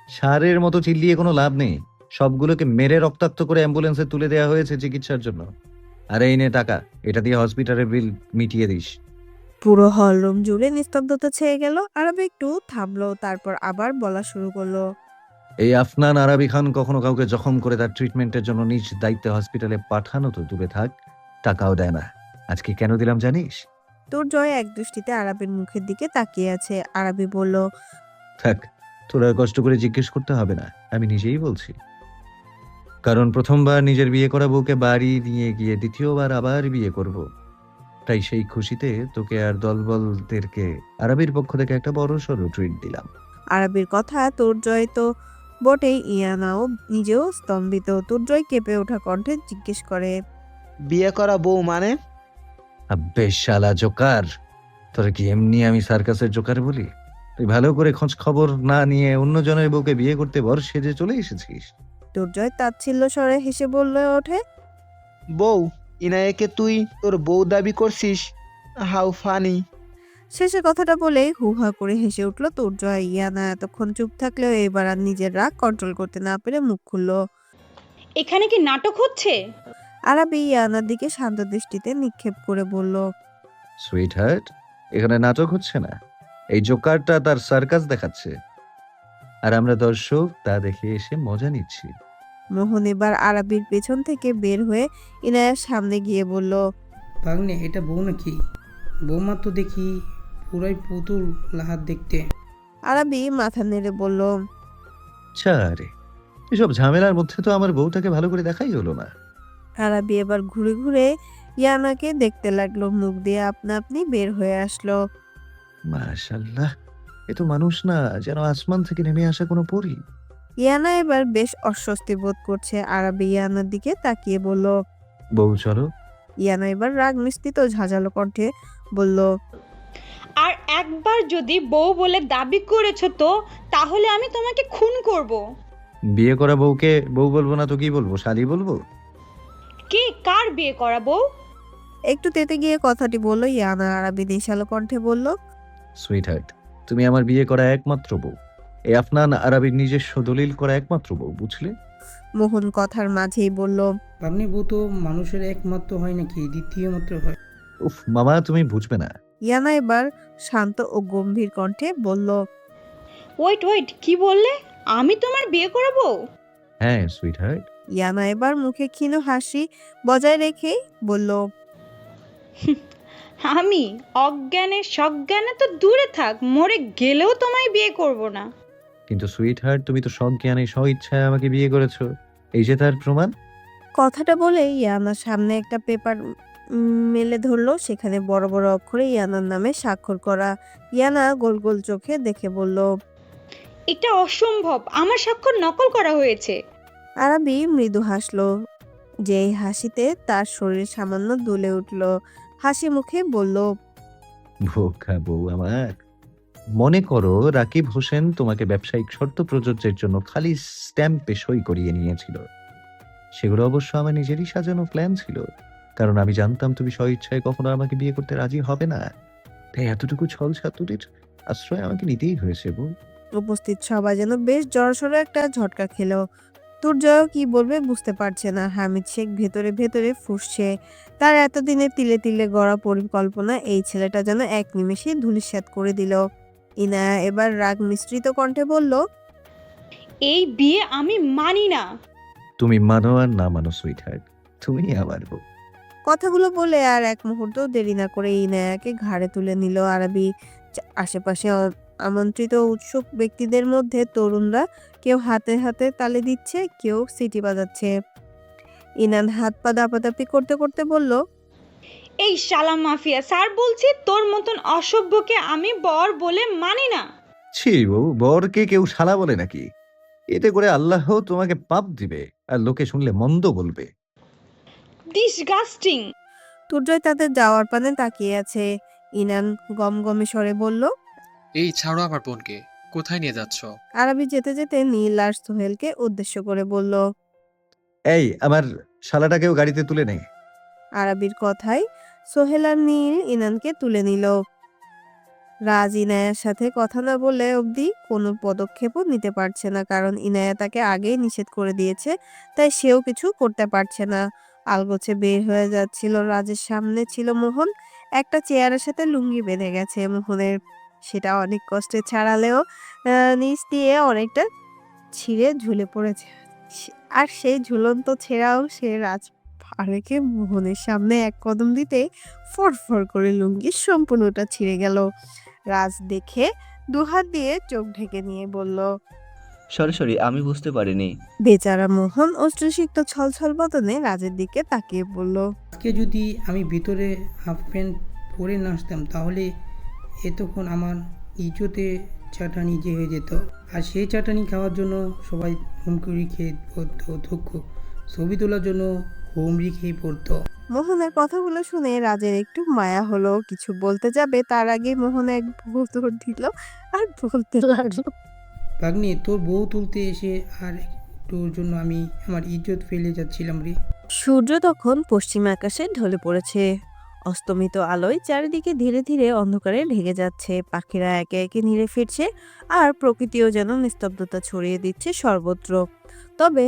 ষাঁড়ের মতো চিল্লিয়ে কোনো লাভ নেই। সবগুলোকে মেরে রক্তাক্ত করে অ্যাম্বুলেন্সে তুলে দেওয়া হয়েছে চিকিৎসার জন্য। আর এই নে টাকা, এটা দিয়ে হসপিটালের বিল মিটিয়ে দিস। পুরো হলরুম জুড়ে নিস্তব্ধতা ছেয়ে গেল। আরবি একটু থামলো, তারপর আবার বলা শুরু করলো, এই আফনান আরাবি খান কখনো কাউকে জখম করে তার ট্রিটমেন্টের জন্য নিজ দায়িত্বে হসপিটালে পাঠানো তো দূরে থাক, টাকাও দেয় না। আজকে কেন দিলাম জানিস? তুর্জয় এক দৃষ্টিতে আরবির মুখের দিকে তাকিয়ে আছে। আরবি বলল, থাক, তোরা কষ্ট করে জিজ্ঞেস করতে হবে না, আমি নিজেই বলছি। কারণ প্রথমবার নিজের বিয়ে করা বউকে বাড়ি নিয়ে গিয়ে দ্বিতীয়বার আবার বিয়ে করব, তাই সেই খুশিতে তোকে আর দলবলদেরকে আরবির পক্ষ থেকে একটা বড় সড়ো ট্রিট দিলাম। আরবির কথা তুর্জয় তো বটেই, ইয়ানাও নিজেও স্তম্ভিত। তুর্জয় কেঁপে ওঠা কণ্ঠে জিজ্ঞেস করে, বিয়ে করা বউ মানে? আব্বে শালা জোকার, তোরা কি এমনি আমি সার্কাসের জোকার বলি? তুই ভালো করে খোঁজ খবর না নিয়ে অন্যজনের বউকে বিয়ে করতে বর সেজে চলে এসেছিস। তুর্জয় তাচ্ছিল্য স্বরে হেসে বললে ওঠে, বউ? ইনায়াকে তুই তোর বউ দাবি করছিস? How funny. শেষে কথাটা বলে হু হা করে হেসে উঠল তুর্জয়। ইয়ানা এতক্ষণ চুপ থাকলেও এবার আর নিজের রাগ কন্ট্রোল করতে না পেরে মুখ খুলল। এখানে কি নাটক হচ্ছে? আরাবি ইয়ানার দিকে শান্ত দৃষ্টিতে নিক্ষেপ করে বলল, সুইট হার্ট, এখানে নাটক হচ্ছে না, এই জোকারটা তার সার্কাস দেখাচ্ছে, আর আমরা দর্শক তা দেখে এসে মজা নিচ্ছি। মোহন এবার আরাবির পেছন থেকে বের হয়ে ইনায়ার সামনে গিয়ে বলল, ভাগ্নে, এটা বউ নাকি? বৌমা তো দেখি পুরাই পুতুল লাহাত দেখতে। আরাবি মাথা নেড়ে বলল, আরে এসব ঝামেলার মধ্যে তো আমার বউটাকে ভালো করে দেখাই হলো না। আরাবি এবার ঘুরে ঘুরে ইয়ানাকে দেখতে লাগলো, মুখ দিয়ে আপনা আপনি বের হয়ে আসলো। মাশাআল্লাহ, এ তো মানুষ না, যেন আসমান থেকে নেমে আসা কোনো পরী। ইয়ানা এবার বেশ অস্বস্তি বোধ করছে। আরাবি ইয়ানার দিকে তাকিয়ে বলল, বউ চলো। ইয়ানা এবার রাগ মিশ্রিত ঝাঁঝালো কণ্ঠে বলল, আর একবার যদি বউ বলে দাবি করেছো তো তাহলে আমি তোমাকে খুন করব। বিয়ে করা বউকে বউ বলবো না তো কি বলবো? শালি বলবো? কে কার বিয়ে করা বউ? একটু তেতে গিয়ে কথাটি বলল ইয়ানা। আরাবি নেশালো কণ্ঠে বলল, সুইট হার্ট, তুমি আমার বিয়ে করা একমাত্র বউ, এই আফনান আরাবির নিজস্ব দলিল করা একমাত্র বউ, বুঝলে? মোহন কথার মাঝেই বলল, ভাগ্নে, বউ তো মানুষের একমাত্র হয় নাকি দ্বিতীয় মাত্র হয়? উফ মামা, তুমি বুঝবে না। ইয়ানা এবার শান্ত ও গম্ভীর কণ্ঠে বলল, ওয়েট, কি বললে? আমি তোমার বিয়ে করাবো? হ্যাঁ সুইট হার্ট। ইয়ানা এবার মুখে ক্ষীণ হাসি বজায় রেখেই বলল, আমি অজ্ঞানে সজ্ঞানে তো দূরে থাক, মরে গেলেও তোমায় বিয়ে করব না। কিন্তু সুইট হার্ট, তুমি তো সজ্ঞানে স্ব ইচ্ছায় আমাকে বিয়ে করেছো, এই যে তার প্রমাণ। কথাটা বলে ইয়ানার সামনে একটা পেপার মেলে ধরলো, সেখানে বড় বড় অক্ষরে ইয়ানার নামে স্বাক্ষর করা। ইয়ানা গোল গোল চোখে দেখে বলল, এটা অসম্ভব, আমার স্বাক্ষর নকল করা হয়েছে। আরাবি মৃদু হাসলো, যেই হাসিতে তার শরীর সামান্য দুলে উঠল। হাসি মুখে বলল, বোকা বউ আমার, মনে করো রাকিব হোসেন তোমাকে ব্যবসায়িক শর্ত প্রযোজ্যের জন্য খালি স্ট্যাম্পে সই করিয়ে নিয়েছিল। সেগুলো অবশ্য আমার নিজেরই সাজানো প্ল্যান ছিল, কারণ আমি জানতাম তুমি স্বইচ্ছায় কখনো আমাকে বিয়ে করতে রাজি হবে না, তাই এতটুকু ছল ছাতুরির আশ্রয় আমাকে নিতেই হয়েছে বউ। উপস্থিত সবাই যেন বেশ জড়সড় একটা ঝটকা খেলো। তুর্জয় কি বলবে বুঝতে পারছে না। হামিদ শেখ ভেতরে ভেতরে ফুঁসছে। তার এতদিনের তিলে তিলে গড়া পরিকল্পনা এই ছেলেটা যেন এক নিমেষে ধূলিসাৎ করে দিল। ইনায়া এবার রাগ মিশ্রিত কণ্ঠে বলল, এই বিয়ে আমি মানি না। তুমি মানো আর না মানো সুইট হার্ট, তুমি আমার বউ। কথাগুলো বলে আর এক মুহূর্ত দেরি না করে ইনায়াকে ঘাড়ে তুলে নিল আরবি। আশেপাশে আমন্ত্রিত উৎসুক ব্যক্তিদের মধ্যে তরুণরা কেউ হাতে হাতে তালি দিচ্ছে, কেউ সিটি বাজাচ্ছে। ইনান হাত পা দাপাদাপি করতে করতে বলল, এই শালা মাফিয়া, স্যার বলছি তোর মতন অসভ্যকে আমি বর বলে মানি না। ছি বউ, বরকে কেউ শালা বলে নাকি? এতে করে আল্লাহ তোমাকে পাপ দিবে আর লোকে শুনলে মন্দ বলবে। ডিসগাস্টিং। তুর্জয় তাদের যাওয়ার পানে তাকিয়ে আছে। ইনান গমগমে স্বরে বলল, এই ছাড়ো আমার বোনকে, কোথায় নিয়ে যাচ্ছ? আরবি যেতে যেতে নীল আর সোহেলকে উদ্দেশ্য করে বলল। এই আমার শালাটাকেও গাড়িতে তুলে নে। আরবির কথায় সোহেল আর নীল ইনানকে তুলে নিল। রাজ ইনায়ার সাথে কথা না বলে অবধি কোনো পদক্ষেপও নিতে পারছে না, কারণ ইনায়া তাকে আগেই নিষেধ করে দিয়েছে, তাই সেও কিছু করতে পারছে না। আলগোছে বের হয়ে যাচ্ছিল। রাজের সামনে ছিল মোহন। একটা চেয়ারের সাথে লুঙ্গি বেঁধে গেছে মোহনের, সেটা অনেক কষ্টে ছাড়ালেও নিচ দিয়ে অনেকটা ছিঁড়ে ঝুলে পড়েছে। আর সেই ঝুলন্ত ছেঁড়াও সে রাজ পা রেখে মোহনের সামনে এক কদম দিতে ফরফর করে লুঙ্গি সম্পূর্ণটা ছিঁড়ে গেল। রাজ দেখে দুহাত দিয়ে চোখ ঢেকে নিয়ে বলল, সরি সরি, আমি বুঝতে পারিনি। বেচারা মোহন অশ্রুসিক্ত ছলছল বদনে রাজের দিকে তাকিয়ে বলল, আজকে যদি আমি ভিতরে হাফ প্যান্ট পরে নাচতাম তাহলে এতক্ষণ আমার ইজ্জতে চাটানি যে হয়ে যেত। আর সেই চাটানি খাওয়ার জন্য সবাই হুমকুড়ি খেয়ে পড়তো, অধ্যক্ষ ছবি তোলার জন্য হুমড়ি খেয়ে পড়তো। মোহনের কথাগুলো শুনে রাজের একটু মায়া হলো। কিছু বলতে যাবে তার আগে মোহন এক ভোঁতর দিল আর বলতে লাগলো, ভাগ্নে, তোর বউ তুলতে এসে আর একটুর জন্য আমি আমার ইজ্জত ফেলে যাচ্ছিলাম রে। সূর্য তখন পশ্চিম আকাশে ঢলে পড়েছে। অস্তমিত আলোয় চারিদিকে ধীরে ধীরে অন্ধকারে ঢেকে যাচ্ছে। পাখিরা একে একে নিড়ে ফিরছে আর প্রকৃতিও যেন নিস্তব্ধতা ছড়িয়ে দিচ্ছে সর্বত্র। তবে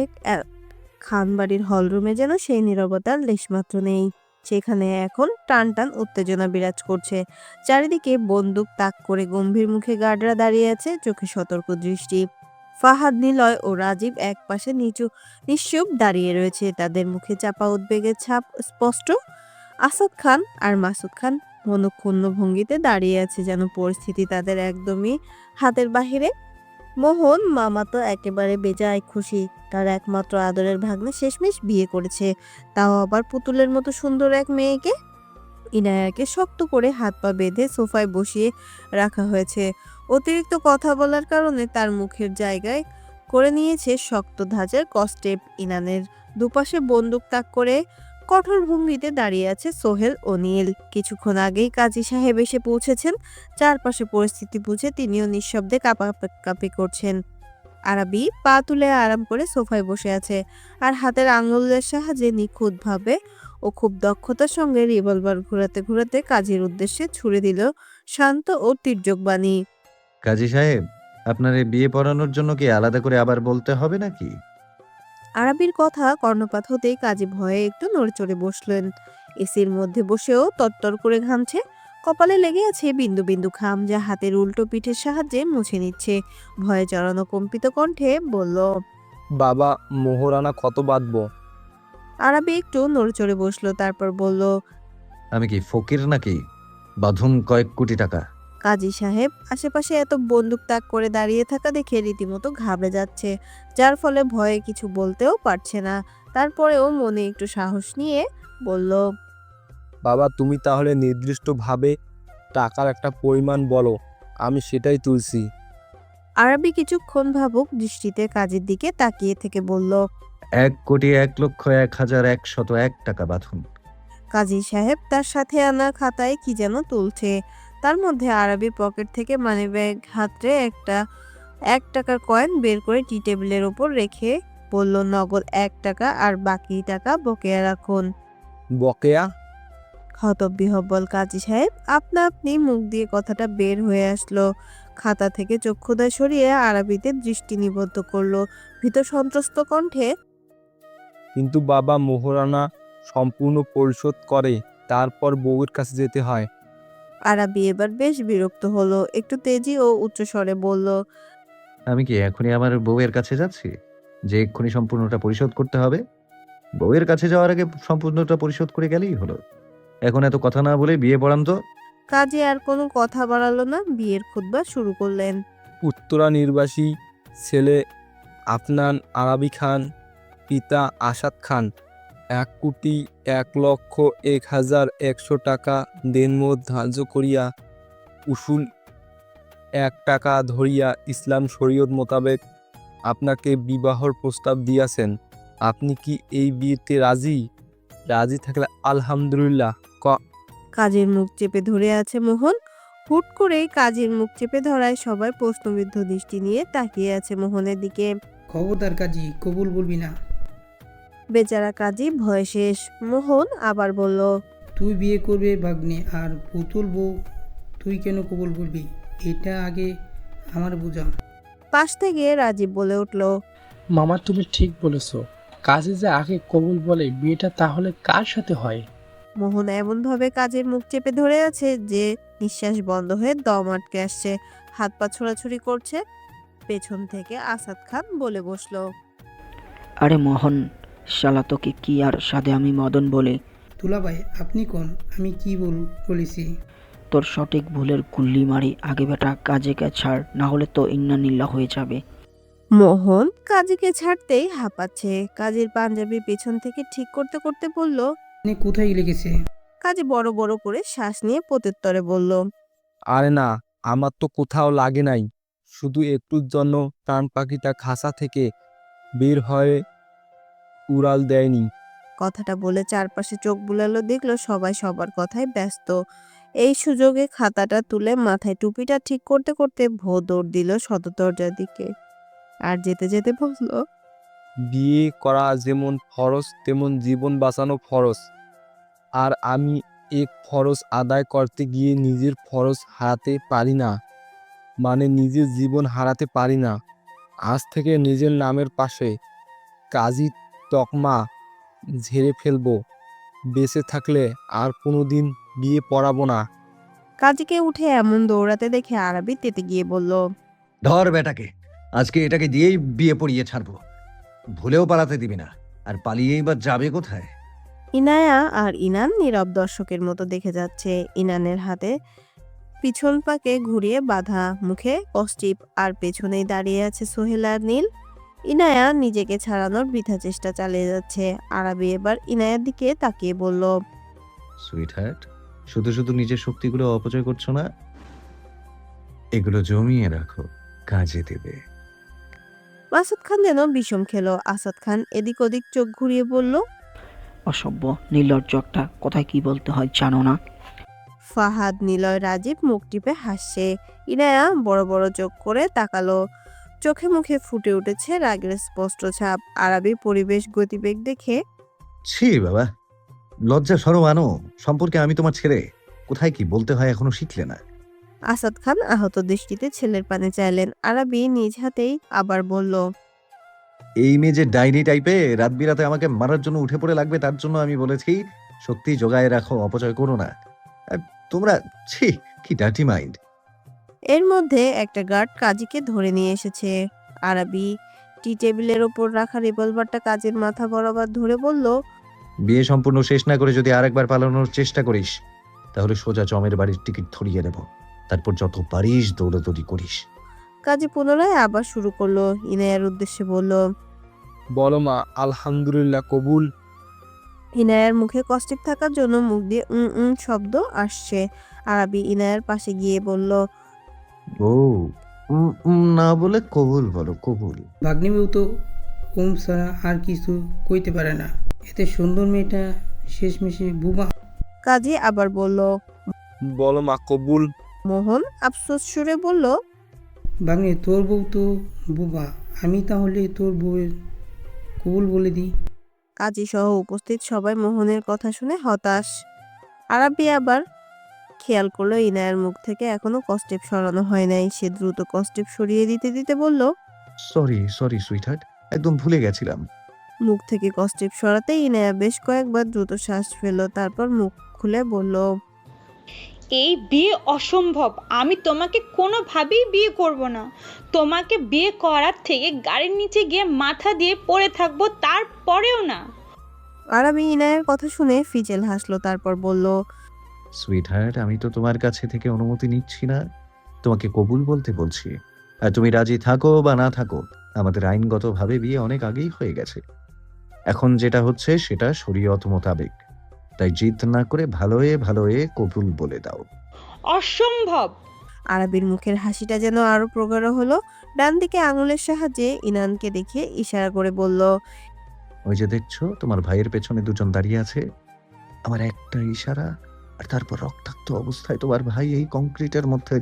খানবাড়ির হলরুমে যেন সেই নীরবতার লেশমাত্র নেই। সেখানে এখন টান টান উত্তেজনা বিরাজ করছে। চারিদিকে বন্দুক তাক করে গম্ভীর মুখে গার্ডরা দাঁড়িয়ে আছে, চোখে সতর্ক দৃষ্টি। ফাহাদ, নিলয় ও রাজীব এক পাশে নিশ্চুপ দাঁড়িয়ে রয়েছে, তাদের মুখে চাপা উদ্বেগের ছাপ স্পষ্ট। আসাদ খান আর মাসুদ খান মনক্ষুণ্ণ ভঙ্গিতে দাঁড়িয়ে আছে, যেন পরিস্থিতি তাদের একদমই হাতের বাহিরে। মোহন মামা তো একেবারে বেজায় খুশি। তার একমাত্র আদরের ভাগ্নে শেষমেশ বিয়ে করেছে, তাও আবার পুতুলের মতো সুন্দর এক মেয়েকে। ইনায়াকে শক্ত করে হাত পা বেঁধে সোফায় বসিয়ে রাখা হয়েছে। অতিরিক্ত কথা বলার কারণে তার মুখের জায়গায় করে নিয়েছে শক্ত ধাঁচের কস্টেপ। ইনানের দুপাশে বন্দুক তাক করে কঠোর ভঙ্গিতে দাঁড়িয়ে আছে সোহেল ও নীল। কিছুক্ষণ আগেই কাজী সাহেব এসে পৌঁছেছেন। চারপাশে পরিস্থিতি বুঝে তিনিও নিঃশব্দে কাঁপাকাঁপি করছেন। আরবি পা তুলে আরাম করে সোফায় বসে আছে আর হাতের আঙুলের সাহায্যে নিখুঁতভাবে ও খুব দক্ষতার সঙ্গে রিভলভার ঘোরাতে ঘোরাতে কাজীর উদ্দেশ্যে ছুড়ে দিল শান্ত ও তির্যক বাণী। কাজী সাহেব, আপনার এই বিয়ে পড়ানোর জন্য কি আলাদা করে আবার বলতে হবে নাকি? আরবির কথা কর্ণপাত হতেই কাজী ভয়ে একটু নড়েচড়ে বসলেন। এসির মধ্যে বসেও তরতর করে ঘামছে। কপালে লেগে আছে বিন্দু বিন্দু ঘাম, যা হাতের উল্টো পিঠের সাহায্যে মুছে নিচ্ছে। ভয়ে জড়ানো কম্পিত কণ্ঠে বলল, বাবা, মোহরানা কত বাঁধবো? আরবি একটু নড়েচড়ে বসলো, তারপর বলল, আমি কি ফকির নাকি বাঁধুম কয়েক কোটি টাকা? কাজী সাহেব আশেপাশে এত বন্দুক তাক করে দাঁড়িয়ে থাকা দেখে রীতিমতো ঘাবড়ে যাচ্ছে, যার ফলে ভয়ে কিছু বলতেও পারছে না। তারপরেও মনে একটু সাহস নিয়ে বলল, বাবা, তুমি তাহলে নির্দিষ্টভাবে টাকার একটা পরিমাণ বলো, আমি সেটাই তুলছি। আরবি কিছুক্ষণ ভাবুক দৃষ্টিতে কাজের দিকে তাকিয়ে থেকে বলল, 1,01,0101 টাকা বাঁধুন। কাজী সাহেব তার সাথে আনা খাতায় কি যেন তুলছে। তার মধ্যে আরবি পকেট থেকে মানিব্যাগ হাতড়ে একটা 1 টাকার কয়েন বের করে টি টেবিলের ওপর রেখে বলল, নগদ 1 টাকা আর বাকি টাকা বকেয়া রাখুন। বকেয়া? হতবিহ্বল কাজী সাহেব আপনা আপনি মুখ দিয়ে কথাটা বের হয়ে আসলো। খাতা থেকে চক্ষুদয় সরিয়ে আরাবিতে দৃষ্টি নিবদ্ধ করলো ভীত সন্ত্রস্ত কণ্ঠে। কিন্তু বাবা মোহরানা সম্পূর্ণ পরিশোধ করে তারপর বউয়ের কাছে যেতে হয়। আরাবি এবার বেশ বিরক্ত হলো, একটু তেজি ও উচ্চস্বরে বলল, আমি কি এখনই আমার বউয়ের কাছে যাচ্ছি যে এক্ষুনি সম্পূর্ণটা পরিশোধ করতে হবে? বউয়ের কাছে যাওয়ার আগে সম্পূর্ণটা পরিশোধ করে গেলেই হলো। এখন এত কথা না বলে বিয়ে পড়ান তো। কাজী আর কোনো কথা বাড়ালো না, বিয়ের খুতবা শুরু করলেন। উত্তরা নির্বাসী, ছেলে আফনান আরাবি খান, পিতা আসাদ খান, 1,01,01,100 টাকা দেনমোদ ধার্য করিয়া উসুল 1 টাকা ধরিয়া ইসলাম শরীয়ত মোতাবেক আপনাকে বিবাহর প্রস্তাব দিয়াছেন। আপনি কি এই বিয়েতে রাজি? রাজি থাকলে আলহামদুলিল্লাহ। কাজীর মুখ চেপে ধরে আছে মোহন। হুট করেই কাজীর মুখ চেপে ধরায় সবাই প্রশ্নবিদ্ধ দৃষ্টি নিয়ে তাকিয়ে আছে মোহনের দিকে। খবরদার কাজী, কবুল বলবি না। বেচারা কাজী ভয় শেষ। মোহন আবার বলল, তুই বিয়ে করবে ভাগ্নে, আর পুতুল বউ তুই কেন কবুল বলবি? এটা আগে আমার বোঝা। পাশ থেকে রাজীব বলে উঠল, মামা তুমি ঠিক বলেছ, কাজে যে আগে কবুল বলে বিয়েটা তাহলে কার সাথে হয়? মোহন এমনভাবে কাজের মুখ চেপে ধরে আছে যে নিঃশ্বাস বন্ধ হয়ে দম আটকে আসছে, হাত পা ছোড়াছুড়ি করছে। পেছন থেকে আসাদ খান বলে বসলো, আরে মোহন, শালা তোকে কি আর সাধে আমি মদন বলি? তুলাভাই আপনি কোন? আমি কি বলেছি? তোর সঠিক ভুলের গুল্লি মারি, আগে বেটা কাজেকে ছাড়, না হলে তো ইন্নানিল্লা হয়ে যাবে। মোহন কাজীকে ছাড়তেই হাঁপাচ্ছে। কাজীর পাঞ্জাবি পেছন থেকে ঠিক করতে করতে বলল, আপনি কোথায় লেগেছে? কাজী বড় বড় করে শ্বাস নিয়ে প্রত্যুত্তরে বলল, আরে না, আমার তো কোথাও লাগে নাই, শুধু একটুর জন্য প্রাণ পাখিটা খাঁচা থেকে বের হয়ে উড়াল দেয়নি। কথাটা বলে চারপাশে চোখ বুলালো, দেখলো সবাই সবার কথায় ব্যস্ত। এই সুযোগে খাতাটা তুলে মাথায় টুপিটা ঠিক করতে করতে ভো দৌড় দিল সদর দরজার দিকে। আর যেতে যেতে বলল, বিয়ে করা যেমন ফরজ তেমন জীবন বাঁচানো ফরজ। আর আমি এক ফরজ আদায় করতে গিয়ে নিজের ফরজ হারাতে পারি না, মানে নিজের জীবন হারাতে পারি না। আজ থেকে নিজের নামের পাশে কাজী তকমা ঝেড়ে ফেলবো। বেঁচে থাকলে আর কোনোদিন বিয়ে পড়াবো না। কাজীকে উঠে এমন দৌড়াতে দেখে আরাবি তেতে গিয়ে বলল, ধর বেটাকে, আজকে এটাকে দিয়েই বিয়ে পড়িয়ে ছাড়বো। ভুলেও পালাতে দিবি না, আর পালিয়েই বা যাবে কোথায়? ইনায়া আর ইনান নীরব দর্শকের মতো দেখে যাচ্ছে। ইনানের হাতে পিছন পাকে ঘুরিয়ে বাঁধা, মুখে কষ্টিপ, আর পেছনেই দাঁড়িয়ে আছে সোহেল আর নীল। ইনায়া নিজেকে ছাড়ানোর বৃথা চেষ্টা চালিয়ে যাচ্ছে। আরাবি এবার ইনায়ার দিকে তাকিয়ে বলল, সুইট হার্ট, শুধু শুধু নিজের শক্তিগুলো অপচয় করছো না, এগুলো জমিয়ে রাখো, কাজে দেবে। আসাদ খান যেন বিষম খেলো। আসাদ খান এদিক ওদিক চোখ ঘুরিয়ে বলল, অসভ্য নির্লজ্জ একটা, কোথায় কি বলতে হয় জানো না? ফাহাদ, নিলয়, রাজীব মুখ টিপে হাসছে। ইনায়া বড় বড় চোখ করে তাকালো, চোখে মুখে ফুটে উঠেছে রাগের স্পষ্ট ছাপ। আরাবি পরিবেশ গতিবেগ দেখে, ছি বাবা, লজ্জা সরম আনো, সম্পর্কে আমি তোমার ছেলে, কোথায় কি বলতে হয় এখনো শিখলে না? আসাদ খান আহত দৃষ্টিতে ছেলের পানে চাইলেন। আরাবি নিজ হাতেই আবার বলল, এই মেয়ে যে ডাইনি টাইপে রাত বিরাতে আমাকে মারার জন্য উঠে পড়ে লাগবে, তার জন্য আমি বলেছি শক্তি জোগায় রাখো, অপচয় করো না। আর তোমরা, ছি, কি ডার্টি মাইন্ড। এর মধ্যে একটা গার্ড কাজীকে ধরে নিয়ে এসেছে। আরাবি টি টেবিলের ওপর রাখা রিভলভারটা কাজীর মাথা বরাবর ধরে বলল, বিয়ে সম্পূর্ণ শেষ না করে যদি আরেকবার পালানোর চেষ্টা করিস, তাহলে সোজা জমের বাড়ির টিকিট ধরিয়ে দেব, তারপর যত পারিস দৌড়াদৌড়ি করিস। কাজী পুনরায় আবার শুরু করলো। ইনায়ার উদ্দেশ্যে বলল, বলো মা, আলহামদুলিল্লাহ কবুল। ইনায়ার মুখে কষ্টিপ থাকার জন্য মুখ দিয়ে শব্দ আসছে। আরাবি ইনায়ার পাশে গিয়ে বলল, ও না বলে কবুল বলো, কবুল। ভাগ্নি বউ তো ছাড়া আর কিছু কইতে পারে না। এতে সুন্দর মেয়েটা শেষমেশে বুবা। কাজী আবার বলল, বলো মা কবুল। মোহন আফসোস সুরে বলল, ভাগ্নে তোর বউ তো বুবা, আমি তাহলে তোর বউয়ের কবুল বলে দিই। কাজী সহ উপস্থিত সবাই মোহনের কথা শুনে হতাশ। আরাবি আবার খেয়াল করলো ইনায়ার মুখ থেকে এখনো কস্টেপ সরানো হয় নাই। সে দ্রুত কস্টেপ সরিয়ে দিতে দিতে বলল, সরি সরি সুইটহার্ট, একদম ভুলে গেছিলাম। মুখ থেকে কস্টেপ সরাতে ইনায়া বেশ কয়েকবার দ্রুত শ্বাস ফেলল, তারপর মুখ খুলে বলল, এই বিয়ে অসম্ভব। আমি তোমাকে কোনোভাবেই বিয়ে করব না। তোমাকে বিয়ে করার থেকে গাড়ির নিচে গিয়ে মাথা দিয়ে পড়ে থাকবো, তারপরেও না। আরাবি ইনায়ার কথা শুনে ফিচেল হাসলো, তারপর বলল, সুইটহার্ট, আমি তো তোমার কাছে থেকে অনুমতি নিচ্ছি না, তোমাকে কবুল বলতে বলছি। আর তুমি রাজি থাকো বা না থাকো, আমাদের আইনগতভাবে বিয়ে অনেক আগেই হয়ে গেছে। এখন যেটা হচ্ছে সেটা শরীয়ত মোতাবেক, তাই জিদ না করে ভালোয়ে কবুল বলে দাও। অসম্ভব। আরাবির মুখের হাসিটা যেন আরো প্রগাঢ় হলো। ডান দিকে আঙুলের সাহায্যে ইনানকে দেখে ইশারা করে বলল, ওই যে দেখছো তোমার ভাইয়ের পেছনে দুজন দাঁড়িয়ে আছে, আমার একটা ইশারা আর তারপর রক্তাক্ত অবস্থায় তোমার ভাই এই কংক্রিটের মধ্যে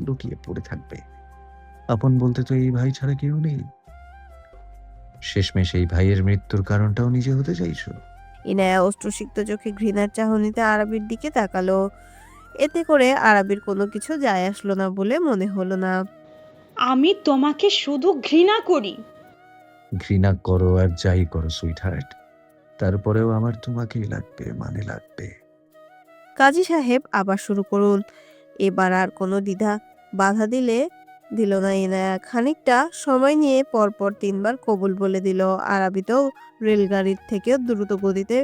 লুকিয়ে পড়ে থাকবে। আপন বলতে তো এই ভাই ছাড়া কেউ নেই। শেষমেশ এই ভাইয়ের মৃত্যুর কারণটাও নিজে হতে চাইছো। ইনায়া অশ্রুসিক্ত চোখে ঘৃণার চাহনিতে আরাবির দিকে তাকালো। এতে করে আরাবির কোনো কিছু যায় আসলো না বলে মনে হলো না। আমি তোমাকে শুধু ঘৃণা করি। ঘৃণা করো আর যাই করো সুইটহার্ট, তারপরেও আমার তোমাকেই লাগবে, মানে লাগবে। কাজী সাহেব আবার শুরু করুন। এবার আর কোনো দ্বিধা বাধা দিল না ইনায়া। খানিকটা সময় নিয়ে পরপর 3 বার কবুল বলে দিল। আরাবিতেও রেলগাড়ির থেকেও দ্রুত গতিতে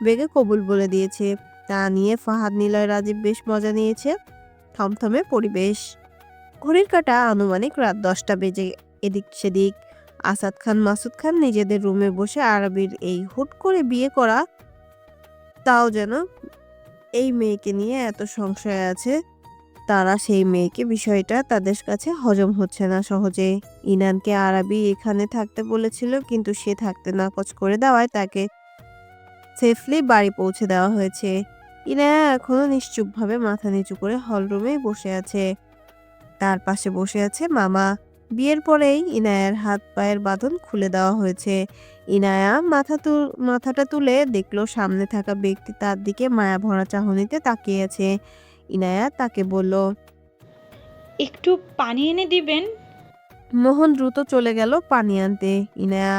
বেগে কবুল বলে দিয়েছে। তা নিয়ে ফাহাদ, নিলয়, রাজীব বেশ মজা নিয়েছে। থমথমে পরিবেশ। ঘড়ির কাঁটা আনুমানিক রাত 10টা বেজে এদিক সেদিক। আসাদ খান, মাসুদ খান নিজেদের রুমে বসে আরাবির এই হুট করে বিয়ে করা, তাও যেন এই মেয়েকে নিয়ে এত সংশয় আছে, তারা সেই মেয়েকে বিষয়টা তাদের কাছে হজম হচ্ছে না সহজে। ইনানকে আরাবি এখানে থাকতে বলেছিল, কিন্তু সে থাকতে নাকচ করে দেওয়ায় তাকে সেফলি বাড়ি পৌঁছে দেওয়া হয়েছে। ইনায়া এখনো নিশ্চুপভাবে মাথা নিচু করে হলরুমেই বসে আছে। তার পাশে বসে আছে মামা। বিয়ের পরেই ইনায়ার হাত পায়ের বাঁধন খুলে দেওয়া হয়েছে। ইনায়া মাথাটা তুলে দেখলো সামনে থাকা ব্যক্তি তার দিকে মায়া ভরা চাহনিতে তাকিয়ে আছে। ইনায়া তাকে বলল, একটু পানি এনে দিবেন? মোহন দ্রুত চলে গেল পানি আনতে। ইনায়া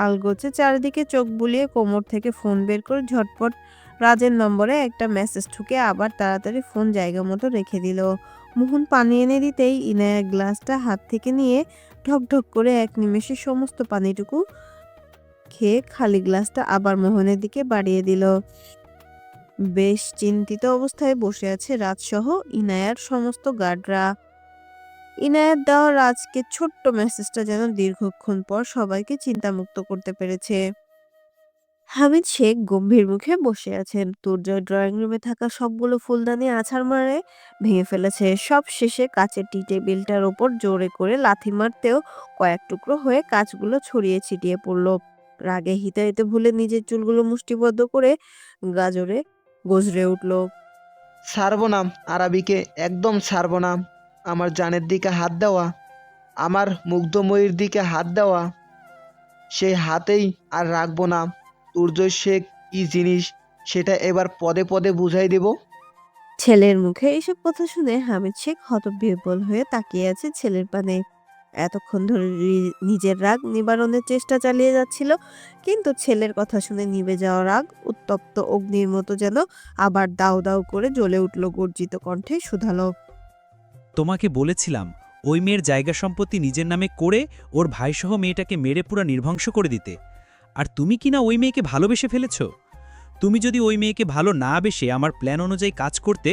আলগোছে চারিদিকে চোখ বুলিয়ে কোমর থেকে ফোন বের করে ঝটপট রাজের নম্বরে একটা মেসেজ ঠুকে আবার তাড়াতাড়ি ফোন জায়গা মতো রেখে দিল। মোহন পানি এনে দিতেই ইনায়া গ্লাসটা হাত থেকে নিয়ে ঢকঢক করে এক নিমেষে সমস্ত পানিটুকু খেয়ে খালি গ্লাসটা আবার মোহনের দিকে বাড়িয়ে দিল। বেশ চিন্তিত অবস্থায় বসে আছে রাজসহ ইনায়ার সমস্ত গার্ডরা। ইনায়ার দেওয়া রাজকে ছোট্ট মেসেজটা যেন দীর্ঘক্ষণ পর সবাইকে চিন্তামুক্ত করতে পেরেছে। হামিদ শেখ গম্ভীর মুখে বসে আছেন। তুর্জয় ড্রয়িং রুমে থাকা সবগুলো ফুলদানি আছাড় মারে ভেঙে ফেলেছে। সব শেষে কাচের টি টেবিলটার ওপর জোরে করে লাথি মারতেও কয়েক টুকরো হয়ে কাচগুলো ছড়িয়ে ছিটিয়ে পড়ল। রাগে হিতাহিতে ভুলে নিজের চুলগুলো মুষ্টিবদ্ধ করে গাজরে গজরে উঠল। ছাড়বো না আরাবিকে, একদম ছাড়বো না। আমার জানের দিকে হাত দেওয়া, আমার মুগ্ধময়ীর দিকে হাত দেওয়া, সেই হাতেই আর রাখবো না। তুর্জয় শেখ কি জিনিস সেটা এবার পদে পদে বুঝাই দেব। ছেলের মুখে এইসব কথা শুনে হামিদ শেখ হতবিহ্বল হয়ে তাকিয়ে আছে ছেলের পানে। এতক্ষণ ধরে নিজের রাগ নিবারণের চেষ্টা চালিয়ে যাচ্ছিল, কিন্তু ছেলের কথা শুনে নিভে যাওয়া রাগ উত্তপ্ত অগ্নির মতো যেন আবার দাউ দাউ করে জ্বলে উঠল। গর্জিত কণ্ঠে শুধালো, তোমাকে বলেছিলাম ওই মেয়ের জায়গা সম্পত্তি নিজের নামে করে ওর ভাইসহ মেয়েটাকে মেরে পুরা নির্ধ্বংস করে দিতে, আর তুমি কিনা ওই মেয়েকে ভালোবেসে ফেলেছ। তুমি যদি ওই মেয়েকে ভালো না বেসে আমার প্ল্যান অনুযায়ী কাজ করতে,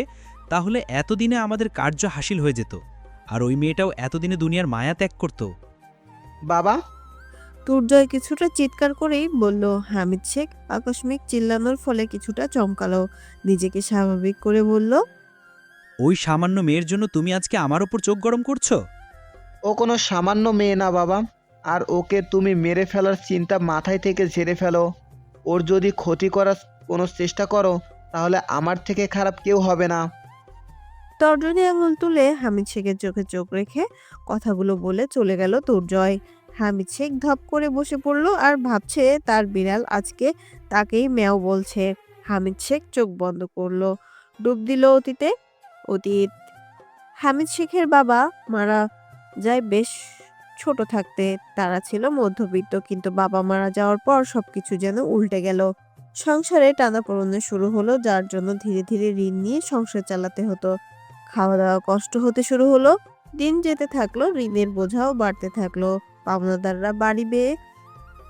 তাহলে এতদিনে আমাদের কার্য হাসিল হয়ে যেত, আর ওই মেয়েটাও এতদিনে দুনিয়ার মায়া ত্যাগ করত। বাবা! তুর্জয় কিছুটা চিৎকার করেই বলল। হামিদ শেখ আকস্মিক চিল্লানোর ফলে কিছুটা চমকালো। নিজেকে স্বাভাবিক করে বলল, ওই সামান্য মেয়ের জন্য তুমি আজকে আমার ওপর চোখ গরম করছো? ও কোনো সামান্য মেয়ে না বাবা, আর ওকে তুমি মেরে ফেলার চিন্তা মাথায় থেকে ঝেড়ে ফেলো। ওর যদি ক্ষতি করার কোনো চেষ্টা করো, তাহলে আমার থেকে খারাপ কেউ হবে না। তর্জনী আঙুল তুলে হামিদ শেখের চোখে চোখ রেখে কথাগুলো বলে চলে গেল তুর্জয়। হামিদ শেখ ধপ করে বসে পড়ল আর ভাবছে তার বিড়াল আজকে তাকেই ম্যাও বলছে। হামিদ শেখ চোখ বন্ধ করলো, ডুব দিল অতীতে। অতীত। হামিদ শেখের বাবা মারা যায় বেশ ছোট থাকতে। তারা ছিল মধ্যবিত্ত, কিন্তু বাবা মারা যাওয়ার পর সবকিছু যেন উল্টে গেল। সংসারে টানাপোড়েন শুরু হলো, যার জন্য ধীরে ধীরে ঋণ নিয়ে সংসার চালাতে হতো। খাওয়া দাওয়া কষ্ট হতে শুরু হলো। দিন যেতে থাকলো, ঋণের বোঝাও বাড়তে থাকলো। পাওনাদাররা বাড়ি